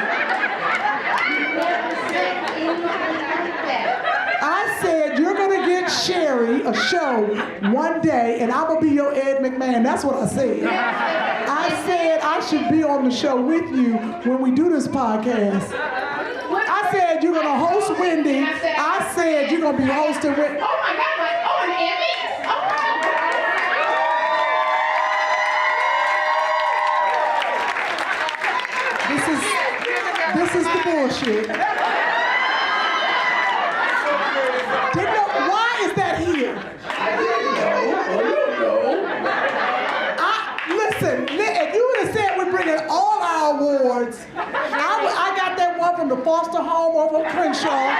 never said anything like that. I said you're gonna get Sherri a show one day, and I'm gonna be your Ed McMahon. That's what I said. I said I should be on the show with you when we do this podcast. I said you're gonna host Wendy. I said you're gonna be hosting with. Oh my God! Like, oh, an Emmy? This is the bullshit. Why is that here? I don't know. Listen, if you would have said we're bringing all our awards, I got that one from the foster home over Preshow.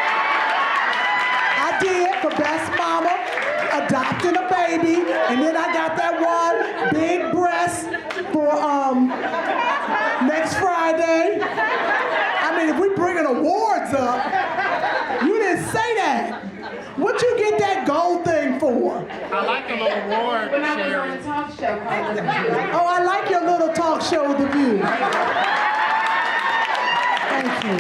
I did for Best Mama, adopting a baby, and then I got that one, Big Breast, for next Friday. I mean, if we bringing awards up, you didn't say that. What'd you get that gold thing for? I like the little award, When I was Sherri. on a talk show called The View. Oh, I like your little talk show, The View. Thank you.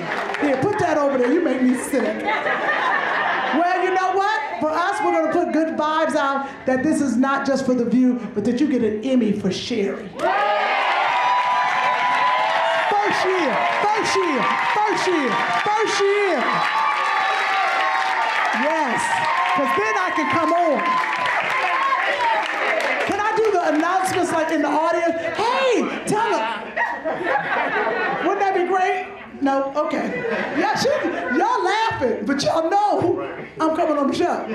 Here, put that over there. You make me sick. Well, you know what? For us, we're going to put good vibes out that this is not just for The View, but that you get an Emmy for Sherri. First year. Yes, because then I can come on. Can I do the announcements like in the audience? Hey, tell them. Wouldn't that be great? No? Okay. Yeah, y'all laughing, but y'all know I'm coming on the show.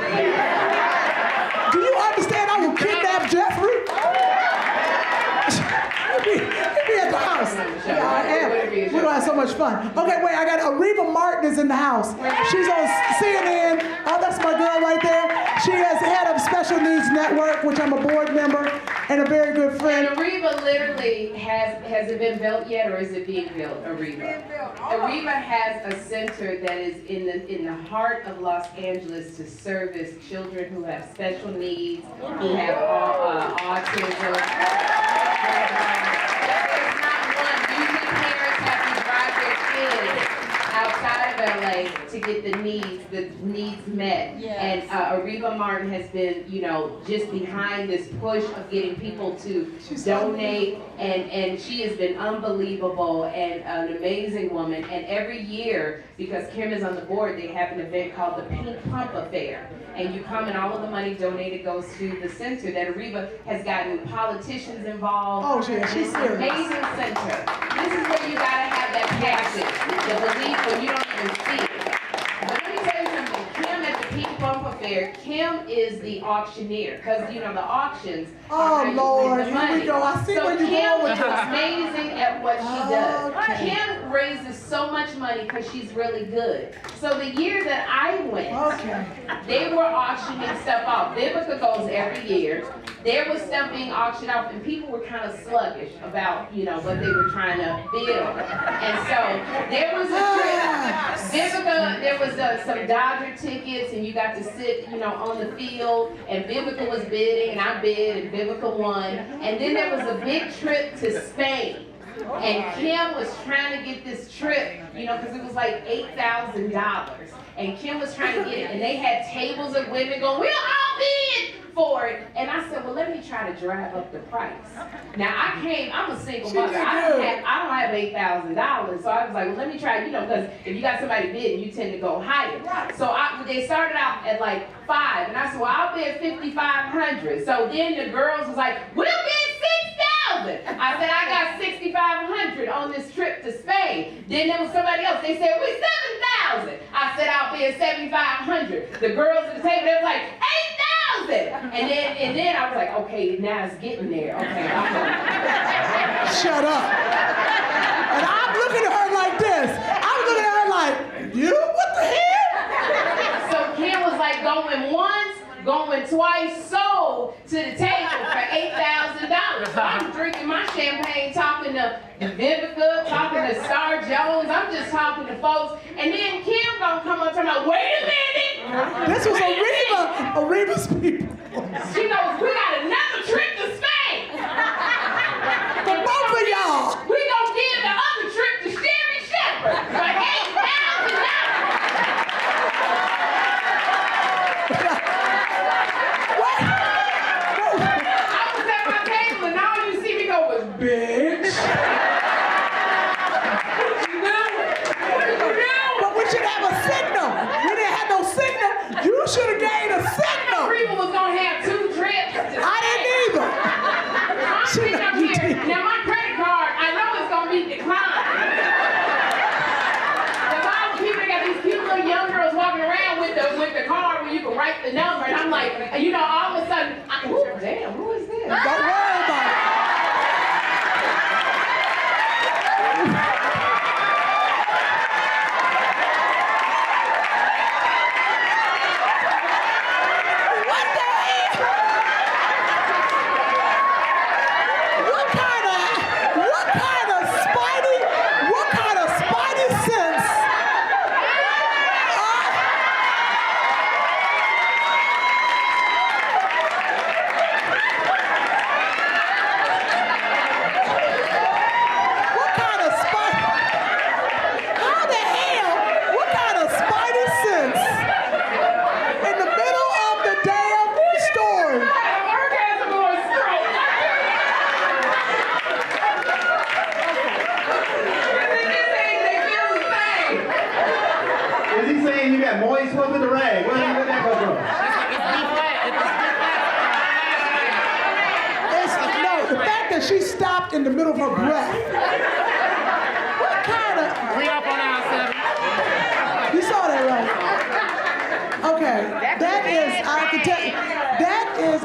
Do you understand I will kidnap Jeffrey? He'll be at the house. Yeah, I am. We're going to have so much fun. Okay, wait, I got Ariva Martin is in the house. She's on CNN. Oh, that's my girl right there. She is head of Special Needs Network, which I'm a board member and a very good friend. And Ariva literally has it been built yet, or is it being built? Ariva. Ariva has a center that is in the heart of Los Angeles to service children who have special needs, who have autism. Outside of LA to get the needs met. Yes. And Ariva Martin has been, just behind this push of getting people to donate, and she has been unbelievable and an amazing woman. And every year, because Kym is on the board, they have an event called the Pink Pump Affair. And you come and all of the money donated goes to the center that Ariva has gotten politicians involved. Oh, yeah, she's serious. Amazing center. This is where you gotta have that passion, the belief when you don't even see it. But let me tell you something. Kym at the Pink Pump Affair, Kym is the auctioneer, because the auctions. Oh Lord, the here money. we go. I see where you're going with Kym this. is amazing at what she does. Okay. Kym raises so much money because she's really good. So the year that I went, they were auctioning stuff off. Vivica goes every year. There was stuff being auctioned off, and people were kind of sluggish about, what they were trying to build. And so there was a trip. Vivica, there was some Dodger tickets, and you got to sit, on the field, and Vivica was bidding, and I bid, and Vivica won. And then there was a big trip to Spain. And Kym was trying to get this trip, because it was like $8,000. And Kym was trying to get it. And they had tables of women going, we'll all bid for it. And I said, well, let me try to drive up the price. Now, I'm a single mother. I don't have $8,000. So I was like, well, let me try, because if you got somebody bidding, you tend to go higher. So they started out at like $5,000. And I said, well, I'll bid $5,500. So then the girls was like, we'll bid $6,000. I said, I got $6,500 on this trip to Spain. Then there was somebody else. They said, we're $7,000. I said, I'll bid $7,500. The girls at the table, they were like, $8,000. And then I was like, okay, now it's getting there. Okay, I'm gonna... Shut up. And I'm looking at her like this. I'm looking at her like, you? What the hell? So Kym was like going once, going twice, sold to the table for $8,000. So I'm drinking my champagne, talking to Vivica, talking to Star Jones. I'm just talking to folks. And then Kym gonna come up to me, wait a minute. This was Areva's people. She goes, we got another trip to Spain. For both of y'all. We gonna give the other trip to Sherri Shepherd for $8,000. I was at my table and all you see me go was, bitch. What you doing? But we should have a signal. We didn't have no signal. You should have gave a signal. People was gonna have 2 trips. I didn't either. I'm sitting up here. Now my credit card, I know it's gonna be declined. Because all the people, they got these cute little young girls walking around with the card where you can write the number, and I'm like, you know, all of a sudden, damn, who is this? Don't worry about it. What the hell? What kind of spidey sense? How the hell? What kind of spidey sense? In the middle of the damn story. Orgasm or a stroke. They feel the same. Is he saying you got moist? What's with the rag? Where'd that come from? No, the fact that she stopped in the middle of her breath. What kind of... We up on our 7. You saw that, right? Okay, that is, I can tell you, that is,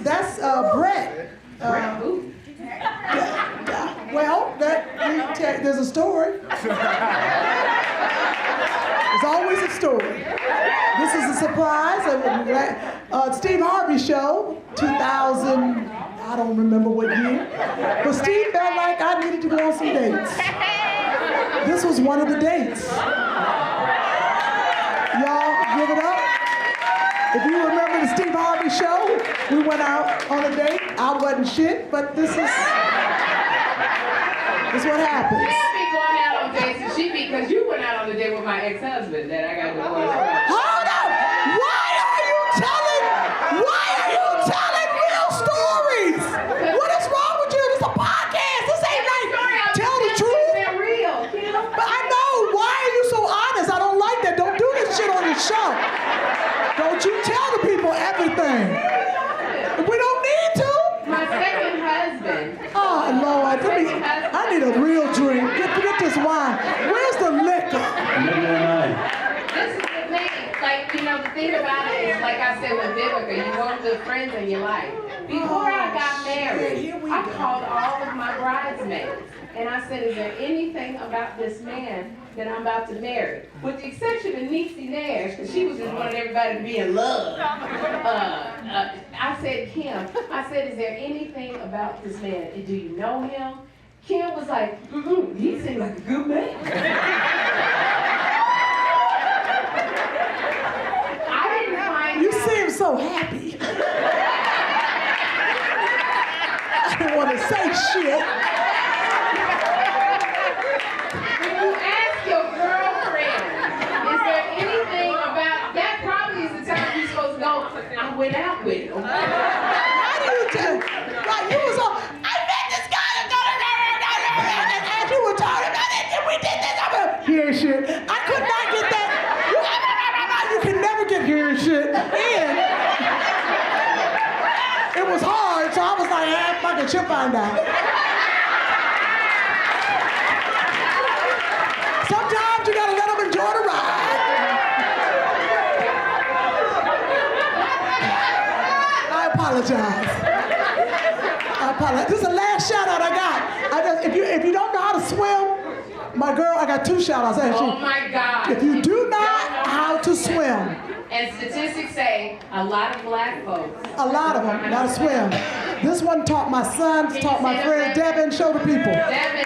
that's Brett. Well, there's a story. There's always a story. This is a surprise. Steve Harvey show, 2000, I don't remember what year. But Steve felt like I needed to go on some dates. This was one of the dates. Y'all give it up. If you remember the Steve Harvey show, we went out on a date. I wasn't shit, but this is what happens. You be going out on dates and she be, because you went out on a date with my ex-husband that I got divorced from. Hold up! Why are you telling real stories? What is wrong with you? This is a podcast. This ain't like tell the truth. They're real. But I know. Why are you so honest? I don't like that. Don't do this shit on your show. Don't you tell the people everything. We don't need to. My second husband. Oh Lord, I need a real drink. Get this wine. Where's the liquor? This is the thing. Like, you know, the thing about it is, like I said with Vivica, you want the friends in your life. Before I got married, I called all of my bridesmaids. And I said, is there anything about this man that I'm about to marry? With the exception of Niecy Nash, because she was just wanting everybody to be in love. I said, Kym, I said, is there anything about this man? Do you know him? Kym was like, he seemed like a good man. I didn't find You out. seem so happy. I didn't want to say shit. When you ask your girlfriend, is there anything about, that probably is the time you're supposed to go, I went out with him. How do you tell? Like you was on, I met this guy and as you were talking about it, and we did this. Hear shit. I could not get that. You can never get hearing shit. And it was hard, so I was like, fucking she'll find out. Sometimes you gotta let them enjoy the ride. apologize. This is the last shout out I got. If you don't know how to swim, my girl, I got 2 shout outs actually. Oh my God. If you do not know how to swim, and statistics say a lot of black folks. a lot of them know how to swim. This one taught my son, taught my friend Devin, show the people. Devin.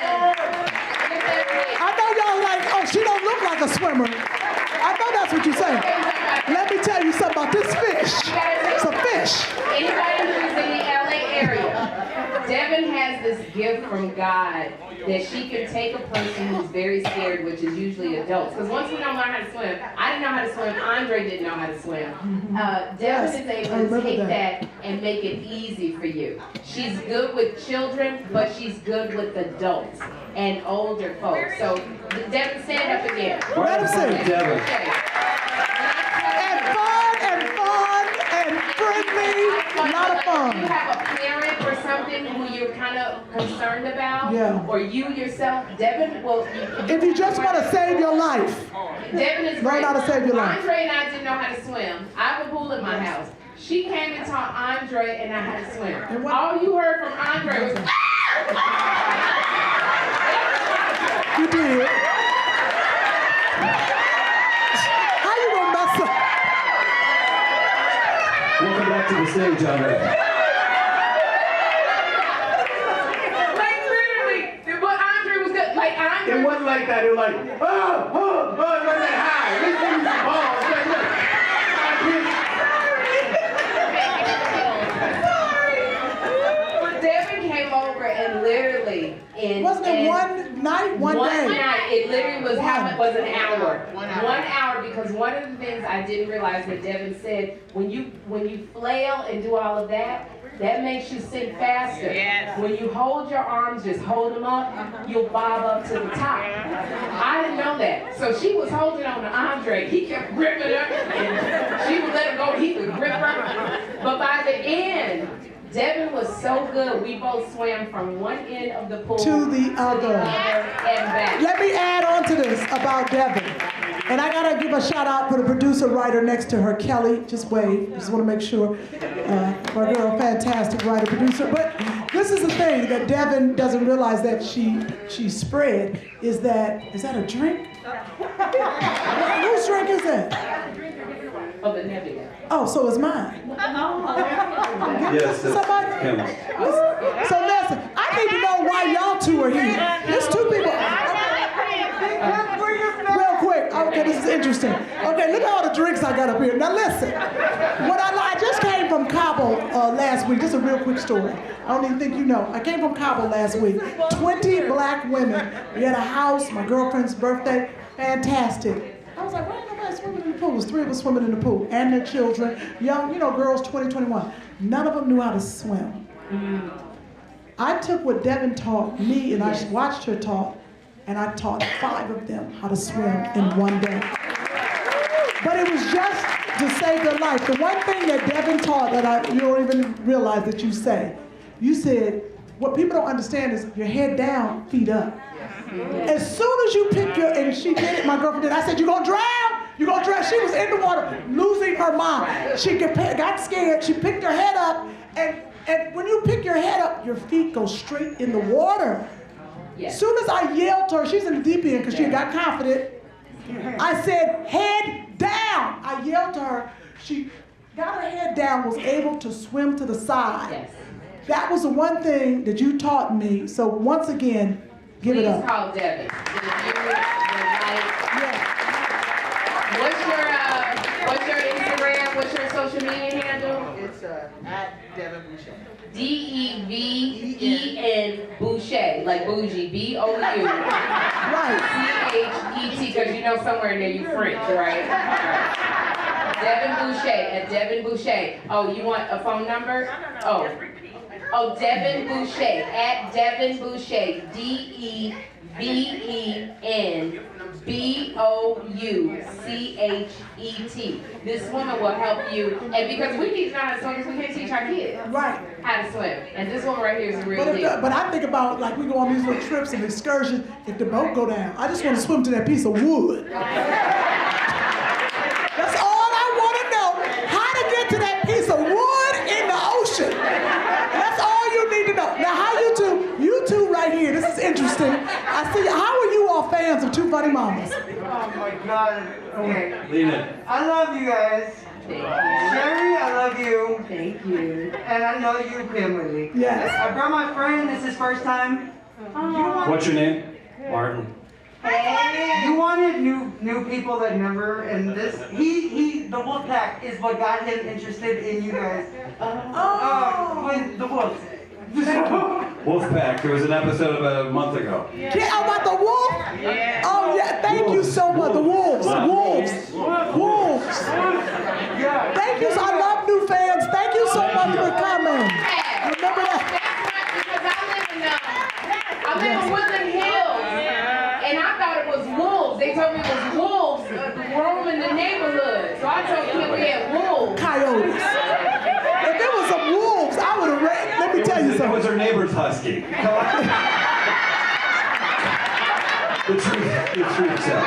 I know y'all like, oh, she don't look like a swimmer. I know that's what you're saying. Let me tell you something about this fish. It's a fish. Anybody who's in the LA area, Devin has this gift from God that she can take a person who's very scared, which is usually adults. Because once we don't learn how to swim, I didn't know how to swim, Andre didn't know how to swim. Devin is able to take that and make it easy for you. She's good with children, but she's good with adults and older folks. So, Devin, stand up again. Let him see. Devin. And friendly, a lot of fun. You have a parent or something who you're kind of concerned about, Yeah. or you yourself, Devin will. If you just want to save your life, Devin is learn great. how to save your life. Andre and I didn't know how to swim. I have a pool in my house. She came and taught Andre and I how to swim. All you heard from Andre was, you did. How you gonna mess up? Welcome back to the stage, Andre. like literally, what Andre was good. Like Andre. It wasn't like that. It was like, it wasn't that high. Let's give you some balls. But Devin came over and literally Wasn't it one night, one day? One night, it literally was an hour. 1 hour, because one of the things I didn't realize that Devin said, when you flail and do all of that, that makes you sink faster. Yes. When you hold your arms, just hold them up, you'll bob up to the top. I didn't know that. So she was holding on to Andre. He kept gripping her, and she would let him go. He would grip her. But by the end, Devin was so good, we both swam from one end of the pool To the other. and back. Let me add on to this about Devin. And I gotta give a shout out for the producer writer next to her, Kelly. Just wave. Just want to make sure. My girl, fantastic writer producer. But this is the thing that Devin doesn't realize that she spread is that a drink? Whose drink is that? Oh, the nebula. Oh, so it's mine. Yes, Somebody? Kym. So listen, I need to know why y'all two are here. There's 2 people. Real quick. Okay, this is interesting. Okay, look at all the drinks I got up here. Now listen, I just came from Cabo last week. This is a real quick story. I don't even think you know. I came from Cabo last week. 20 black women. We had a house, my girlfriend's birthday. Fantastic. I was like, why ain't nobody swimming in the pool? It was 3 of us swimming in the pool, and their children, young, girls 20, 21. None of them knew how to swim. I took what Devin taught me, and I watched her talk, and I taught 5 of them how to swim in one day. But it was just to save their life. The one thing that Devin taught that you don't even realize that you said, what people don't understand is your head down, feet up. As soon as you pick and she did it, my girlfriend did, I said, you gonna drown? You gonna drown? She was in the water, losing her mind. She got scared, she picked her head up, and when you pick your head up, your feet go straight in the water. As soon as I yelled to her, she's in the deep end because she got confident. I said, head down. I yelled to her. She got her head down, was able to swim to the side. Yes. That was the one thing that you taught me. So once again, give it up. Please call Devin. If you would like, what's your Instagram? What's your social media handle? It's at Devin Boucher. DEVEN Boucher, like bougie, BOU. Right. CHET, because you know somewhere in there you French, right? Devin Boucher, at Devin Boucher. Oh, you want a phone number? Oh. Oh, Devin Boucher, at Devin Boucher, DEVENBOUCHET. This woman will help you, and because we need to know how to swim, because we can't teach our kids how to swim. And this one right here is a real deal. But I think about, like, we go on these little trips and excursions, if the boat go down, I just want to swim to that piece of wood. That's all I want to know, how to get to that piece of wood in the ocean. fans of Two Funny Mamas. Oh my God. Okay. Lean in. I love you guys. Sherri, I love you. Thank you. And I know you, Kym Whitley. Yes. I brought my friend. This is his first time. What's your name? Martin. You wanted new people that never, and this, the wolf pack is what got him interested in you guys. With the wolves. Wolfpack. There was an episode about a month ago. Yeah, about the wolf? Yeah. Oh, yeah, thank you so much. The wolves. Wolves. Yeah. Thank you. I love new fans. Thank you so much for coming. Remember that? Because I live in Woodland Hills, and I thought it was wolves. They told me it was wolves roaming the neighborhood. So I told Kym we had wolves. Coyotes. If it was some wolves, I would have read. Let me tell you That something. was her neighbor's husky. The truth set.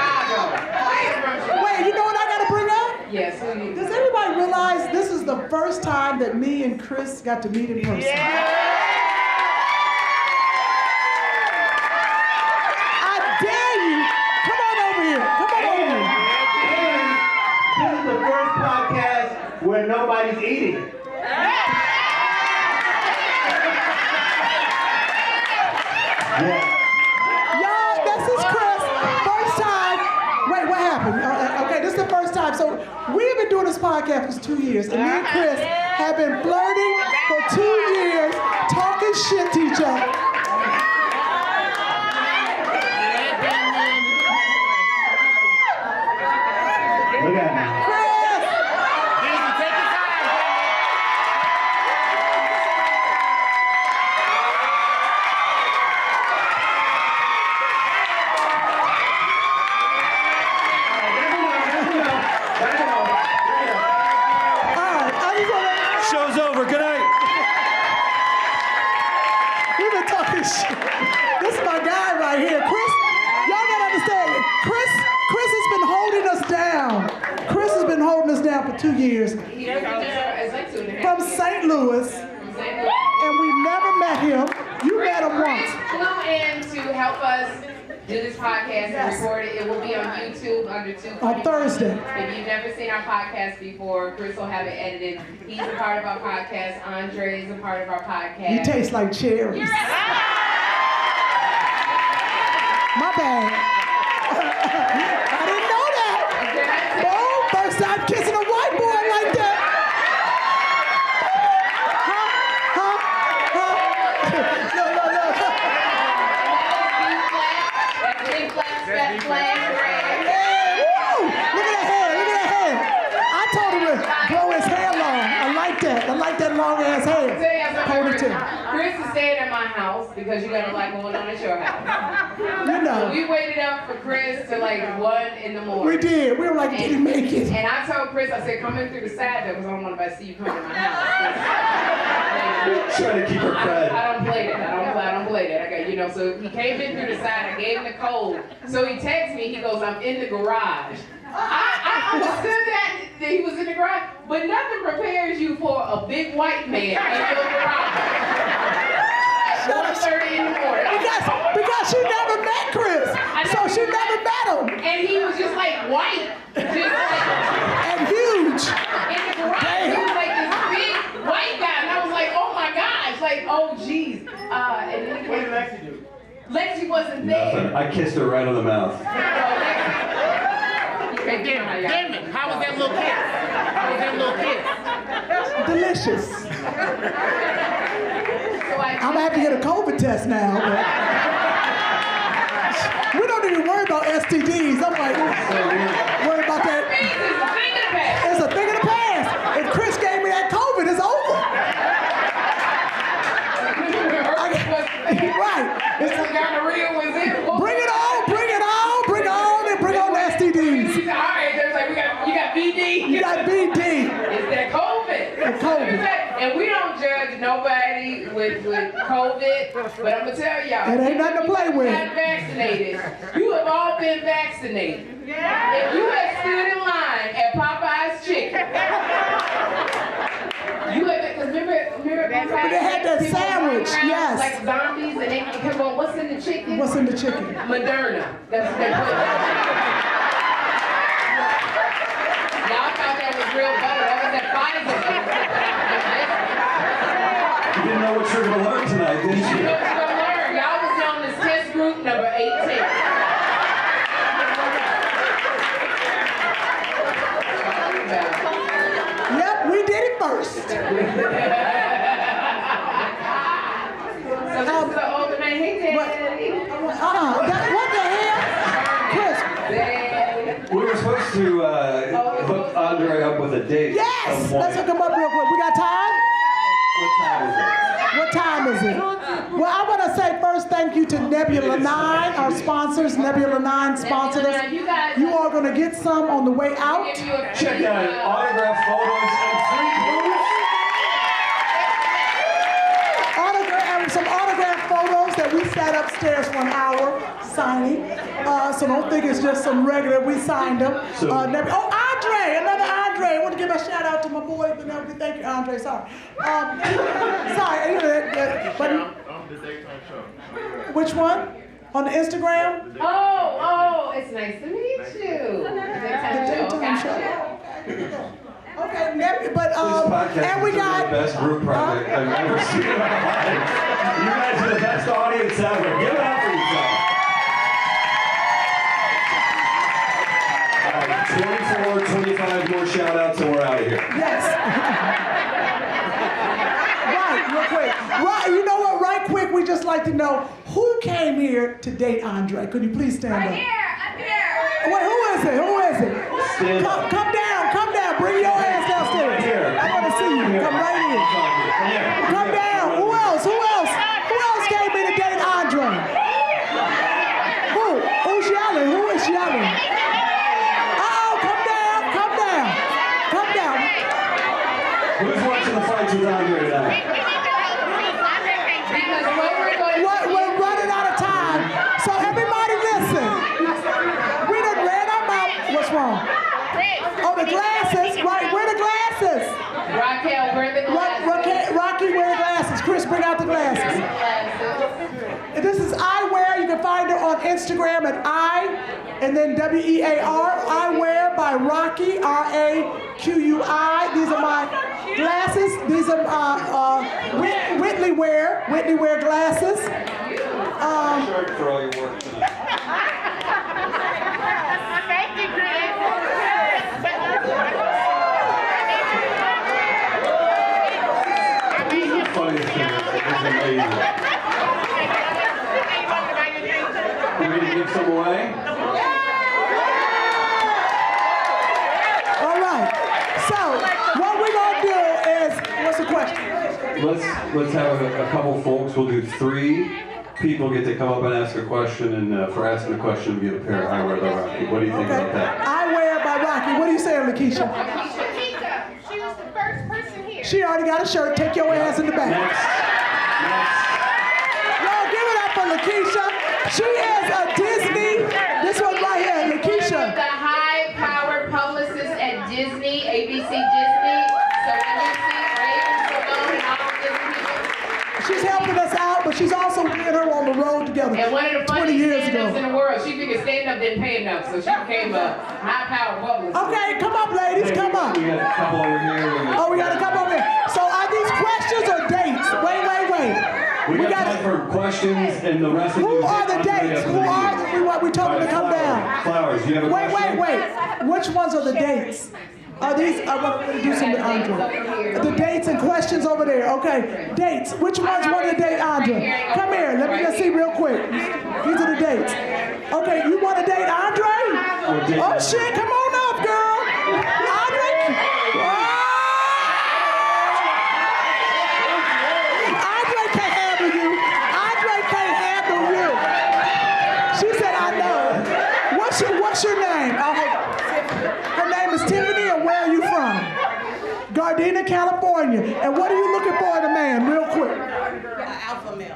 Wait, you know what I gotta bring up? Yes. Does everybody realize this is the first time that me and Chris got to meet in person? I dare you. Come on over here. Come on over here. This is the first podcast where nobody's eating. Yeah. Y'all, this is Chris. First time. Wait, what happened? Okay, this is the first time. So we've been doing this podcast for 2 years, and me and Chris have been flirting for 2 years, talking shit to each other. Look at me. Show's over. Good night. We've been talking shit. This is my guy right here. Chris, y'all gotta understand, Chris has been holding us down. Chris has been holding us down for 2 years. From St. Louis. And we never met him. You met him once. Flew in to help us do this podcast and record it. It will be on YouTube under Two Funny On Thursday. If you've never seen our podcast before, Chris will have it edited. He's a part of our podcast. Andre is a part of our podcast. You taste like cherries. My bad. I didn't know that. Oh, first time kissing a white boy like that. Huh? No. That's flag. Hey, woo! Look at that hair. I told him to grow his hair long. I like that long ass hair. Hold it to him. Chris is staying at my house because you got a lot going on at your house. You know. We waited up for Chris till like 1 in the morning. We did. We were like, did he make it? And I told Chris, I said, come in through the side door because I don't want anybody to see you come to my house. Trying to keep her cred. I don't play that. I don't play that. So he came in through the side. I gave him the code. So he texts me. He goes, I'm in the garage. I understood that he was in the garage, but nothing prepares you for a big white man in your garage. 4:30 in the morning. Because she never met Chris. So she never met him. And he was just like white. And huge. In the garage. He was like this big white guy. And I was like, oh my gosh. Like, oh geez. And then What did Lexi do? Lexi wasn't there. I kissed her right on the mouth. Damon, how was that little kiss? Delicious. I'm gonna have to get a COVID test now. But we don't even worry about STDs. I'm like, worry about that. It's a thing of the past. If Chris gave me that COVID, it's over. Right. It's the gonorrhea was in. Bring it on, and bring on the STDs. All right, there's like, you got BD. You got BD. It's that COVID. And we don't judge nobody with COVID, but I'm gonna tell y'all. It ain't nothing to play with. If you got vaccinated, you have all been vaccinated. If you have stood in line at Popeye's Chicken, you have, because remember But they had that sandwich. sandwich, yes. Like zombies, and they come on, what's in the chicken? What's in the chicken? Moderna. That's what they put. Y'all thought that was real butter. That was that Pfizer. You didn't know what you were gonna learn tonight, didn't You you? know what you're gonna learn. Y'all was on this test group number 18. Yep, we did it first. So this is the older man. Hey, Daddy. What the hell? Chris. Daddy. We were supposed to hook Andre up with a date. Yes! Let's hook him up real quick. We got time? What time is it? What time is it? Well, I want to say first thank you to Nebula 9, our sponsors. Nebula 9 sponsored us. You are going to get some on the way out. Check out autographed photos and free booze. Some autographed photos that we sat upstairs for an hour signing. So don't think it's just some regular, we signed them. Andre, another Andre. I want to give a shout out to my boy. Thank you, Andre, sorry. Sorry. On the daytime show. Which one? On the Instagram? Oh, it's nice to meet you. The daytime show. Okay, but This podcast and we is got the best group project I've ever seen in my life. You guys are the best audience ever. Give it up for yourself. All right, 24, 25 more shout outs and we're out of here. Yes. Right, real quick. Right, you know what? Right quick, we just like to know who came here to date Andre. Could you please stand up? I'm here. Wait, who is it? Stand up. Come down. Bring your ass downstairs. Right here. I want to see you. Come right in. Come down. Who else? Who else came here to date Andre? Who? Who's yelling? Who is yelling? Come down. Who's watching the fights with Andre tonight? We're running out of time. So everybody listen. We done ran our mouth. What's wrong? Oh, the glasses. Right, where the glasses? Raquel, where the glasses? Rocky, where the glasses? Chris, bring out the glasses. This is Eyewear. You can find her on Instagram at and then WEAR. Eyewear by Rocky, RAQUI. These are my glasses. These are Whitley wear glasses. Tshirt for all your work tonight. Funniest thing is amazing. You ready to give some away? All right. So what we're gonna do is, what's the question? Let's have a couple folks. We'll do 3 people get to come up and ask a question, and for asking a question, we get a pair of eyewear by Rocky. What do you think about that? Eyewear by Rocky. What are you saying, Lakeisha? She was the first person here. She already got a shirt. Take your ass in the back. Next. Y'all give it up for Lakeisha. She is a Disney. This one right here, Lakeisha. The high-powered publicist at Disney, ABC Disney. So when you see Raven, Simone, and all the Disney people. She's helping us out, but she's also getting her on the road together. And one of the 20 funniest years stand-ups ago. in the world. She figured stand-up didn't pay enough, so she became a high-powered publicist. Okay, come up, ladies, come up. We got a couple over here. Oh, we got a couple over here. So are these questions or dates? Wait. We got time for questions and the rest of Who are the dates? We told them to come down. Flowers, you have a question? Wait. Which ones are the dates? Are these, I want to do some to Andre. The dates and questions over there. Okay, dates. Which ones want to date Andre? Come here, let me just see real quick. These are the dates. Okay, you want to date Andre? Oh shit, come on up, girl. Andre? Andre can't handle you. Andre can't handle you. She said, I know. What's your name? Her name is Tiffany, and where are you from? Gardena, California. And what are you looking for in a man, real quick? Alpha male.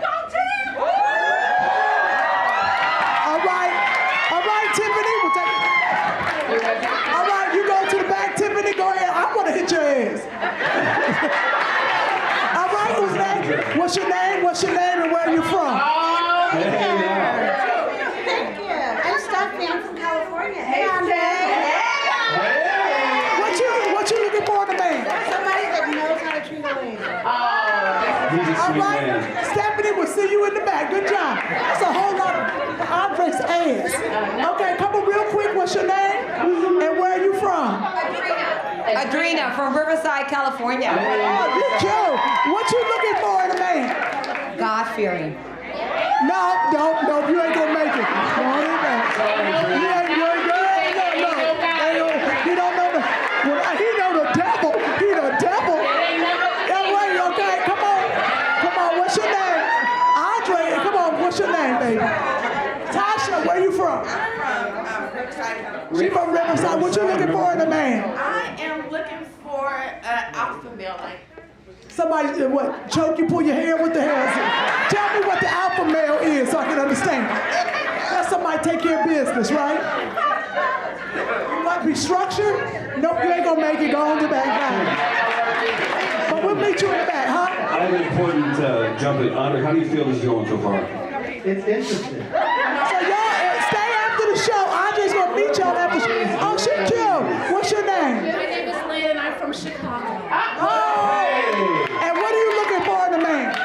All right, Tiffany. We'll take it. All right, you go to the back, Tiffany. Go ahead. I want to hit your ass. All right, who's next? Andre. What's your name? What's your name and where are you from? Hey, Thank you. I'm Stephanie. I'm from California. Hey, Andre. What you looking for in a man? Somebody that knows how to treat a lady. He's a All sweet right. man. Stephanie, we'll see you in the back. Good job. That's a whole lot of Andre's ass. Okay, come on real quick. What's your name? And where are you from? Adrena from Riverside, California. Oh, you cute. What you looking for in a man? God-fearing. No, you ain't gonna make it. No, you ain't. He don't know the. He know the devil. He the devil. Yeah, wait, okay, come on. What's your name? Andre, come on. What's your name, baby? Tasha, where you from? I'm from Riverside. She from Riverside. What you looking for in a man? I am looking for an alpha male, like. Somebody, what, choke you, pull your hair? What the hell is it? Tell me what the alpha male is so I can understand. Let somebody take care of business, right? You want to be structured? Nope, you ain't gonna make it. Go on the back. But we'll meet you in the back, huh? I have an important jump in. Andre, how do you feel this is going so far? It's interesting. So y'all stay after the show. Andre's gonna meet y'all after the show. Oh, she cute. What's your name? My name is Lynn. I'm from Chicago. Oh! And what are you looking for in a man? I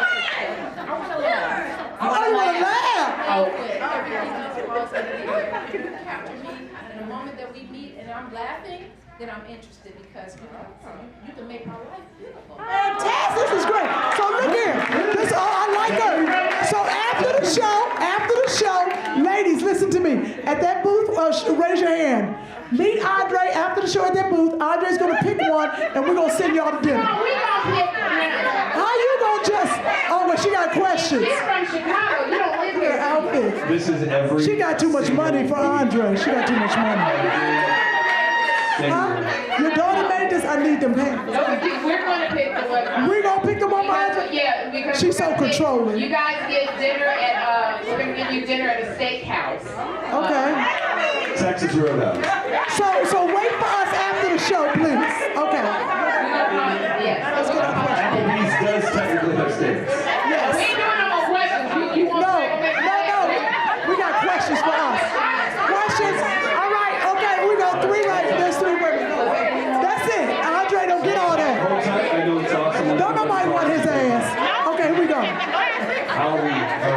want to laugh. Oh, you wanna laugh? Capture me in the moment that we meet and I'm laughing, then I'm interested because you can make my life beautiful. Fantastic, this is great. So look here, I like her. So after the show, ladies, listen to me. At that booth, raise your hand. Meet Andre after the show at that booth. Andre's gonna pick one, and we're gonna send y'all to dinner. No, we gonna pick one. How you gonna just? Oh, well, she got questions. She's from Chicago. You don't live here. Outfit. This is every. She got too much money for Andre. She got too much money. Huh? Your daughter made this. I need them pants. No, we're gonna pick the one. We gonna pick them up, Andre? Yeah, because She's so controlling. You guys get dinner at we're gonna give you dinner at a steakhouse. Okay. Texas Roadhouse. So wait for us after the show, please. Okay. Yes. Let's get our questions. Applebee's does technically have steaks. Yes. We ain't doing no more questions. You want No. to We got questions for us. Questions? All right. Okay. We got three right. There's three women. That's it. Andre, don't get all that. Hold tight. I know it's awesome. Don't nobody want his ass. Okay, here we go. How are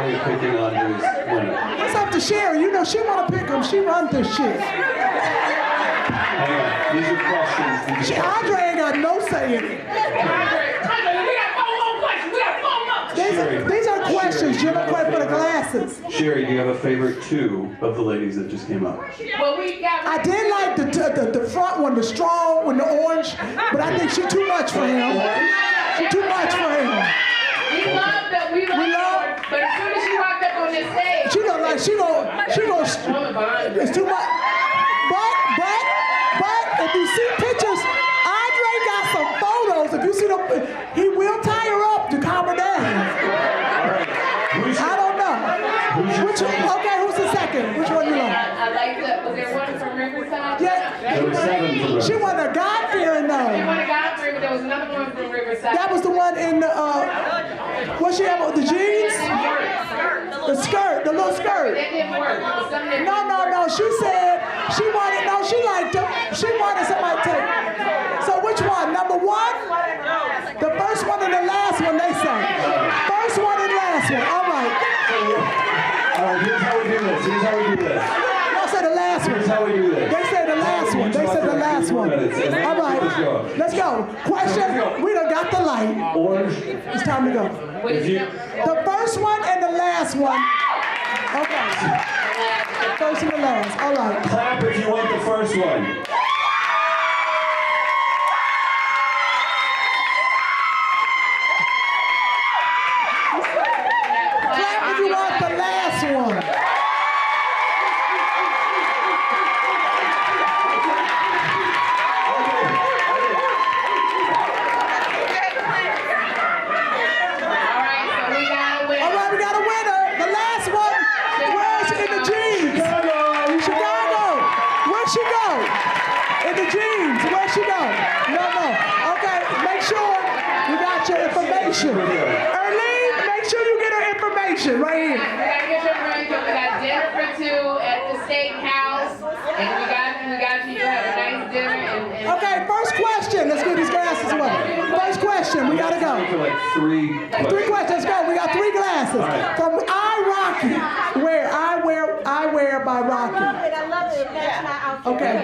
we picking Andre's winner? It's up to Sherri. You know she want to pick him. She runs this shit. Hang on. These are questions. Andre ain't got no say in it. These are questions. You're not quite for the glasses. Sherri, do you have a favorite two of the ladies that just came out? Well, we got. I did like the front one, the strong one, the orange, but I think she's too much for him. She's too much for him. We love that. We love her, but as soon as she walked up on this stage, She look like she gon' it's too much. But if you see pictures, Andre got some photos. If you see them, he will tie her up to calm her down. I don't know. Okay, who's the second? Which one you like? I like that. Was there one from Riverside? Yeah. There were 7 from She wasn't a God-fearing There though. was a guy from, but there was another one from Riverside. That was the one in the, what she have on, the jeans? The skirt, the little skirt. That didn't work. It was something that No, she said she wanted, no, she liked them. She wanted somebody to take. So which one? Number one? The first one and the last one, they say. First one and last one. All right. All right, here's how we do this. I said the last one. Here's how we do this. They said the last one. They said the last one. All right. Let's go. Question. We done got the light. Orange. It's time to go. If you, The first one and the last one. Okay. The first and the last. All right. clap if you want the first one. Clap if you want the last one. All right, we got a winner. The last one was in the jeans. Chicago. Where'd she go? In the jeans. Where'd she go? No. Okay, make sure you got your information. we gotta go. For like three Three questions, let's go. We got 3 glasses. right. From Rocky. Where? I wear by Rocky. I love it. That's my outfit. Okay.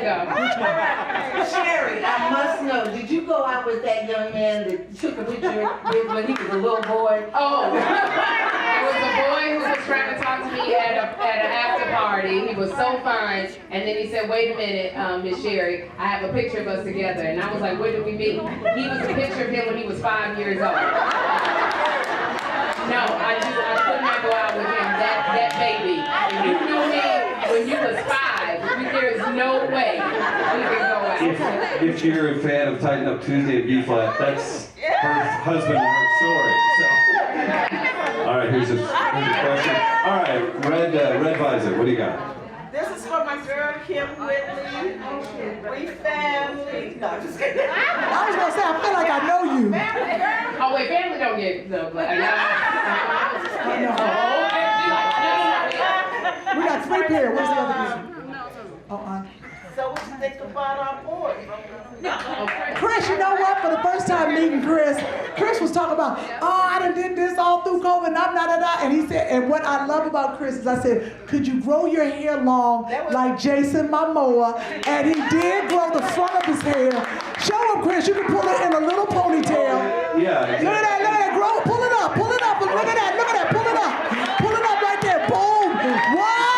Sherri, I must know, did you go out with that young man that took a picture with when he was a little boy? Oh, it was a boy who was trying to talk to me at an after party. He was so fine, and then he said, "Wait a minute, Miss Sherri, I have a picture of us together." And I was like, "Where did we meet?" He was a picture of him when he was 5 years old. No, I could not go out with him. That baby. If you knew me when you was 5, there is no way we could go out. If you're a fan of Tighten Up Tuesday at B-Flat, that's her husband and her story. So, all right, here's a question. All right, red visor. What do you got? This is for my girl, Kym Whitley. We family. No, just kidding. I was gonna say, I feel like I know you. Oh wait, family don't get the We got 3 pairs. Where's the other one? So what you think about our boy? Chris, you know what? For the first time meeting Chris was talking about, I done did this all through COVID, and he said, and what I love about Chris is I said, could you grow your hair long like Jason Momoa? And he did grow the front of his hair. Show him, Chris, you can pull it in a little ponytail. Yeah. Exactly. Look at that, grow, pull it up, look at that, pull it up right there, boom. What?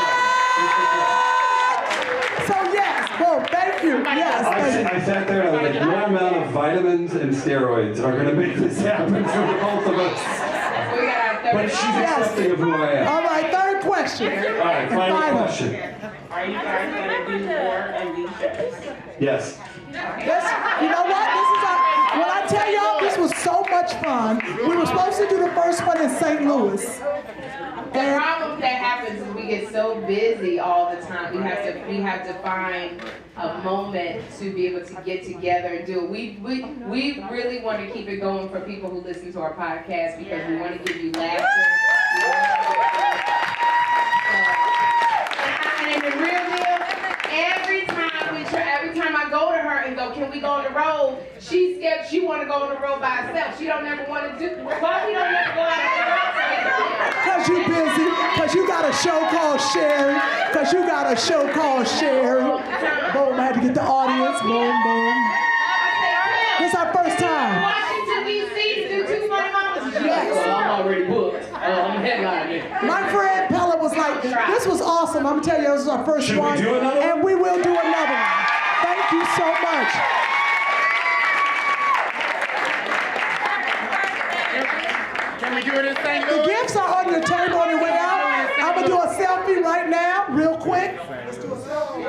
So yes, boom, thank you, yes. I sat there and I was like, no amount of vitamins and steroids are going to make this happen for the both of us. But she's accepting of who I am. All right, 3rd question. All right, final question. Are you guys going to do more of these shows? Yes. You know what? When I tell y'all, this was so much fun. We were supposed to do the first one in St. Louis. The problem that happens is we get so busy all the time. We have to find a moment to be able to get together and do it. We really want to keep it going for people who listen to our podcast because we want to give you laughter. And the real deal, every time I go to her and go, can we go on the road? She's scared. She want to go on the road by herself. She don't ever want to do. Why we don't ever go out on the road together? Because you busy. Because you got a show called Sherri. Boom, I had to get the audience. Boom, boom. This is our first time. Washington, D.C. to do 2 Funny Mamas. Yes. Well, I'm already booked. I'm headlining. My friend Pella was like, this was awesome. I'm telling you, this is our first one. Should we do another one? And we will do another one. Thank you so much. Can we do it in St. The Louis? gifts are on your table on your way out. I'm going to do a selfie right now, real quick. Let's do a selfie.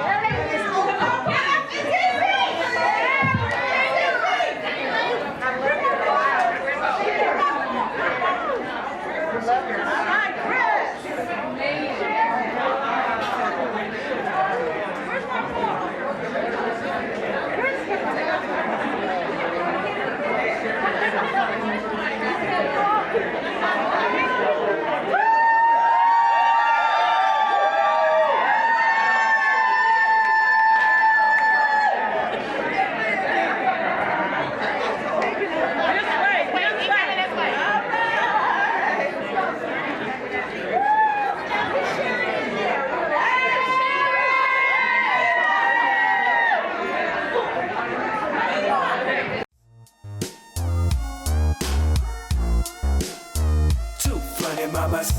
Mamas.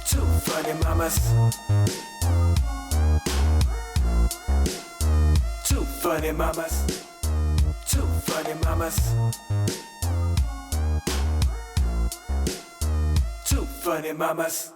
2 funny mamas. 2 funny mamas. 2 funny mamas. 2 funny mamas.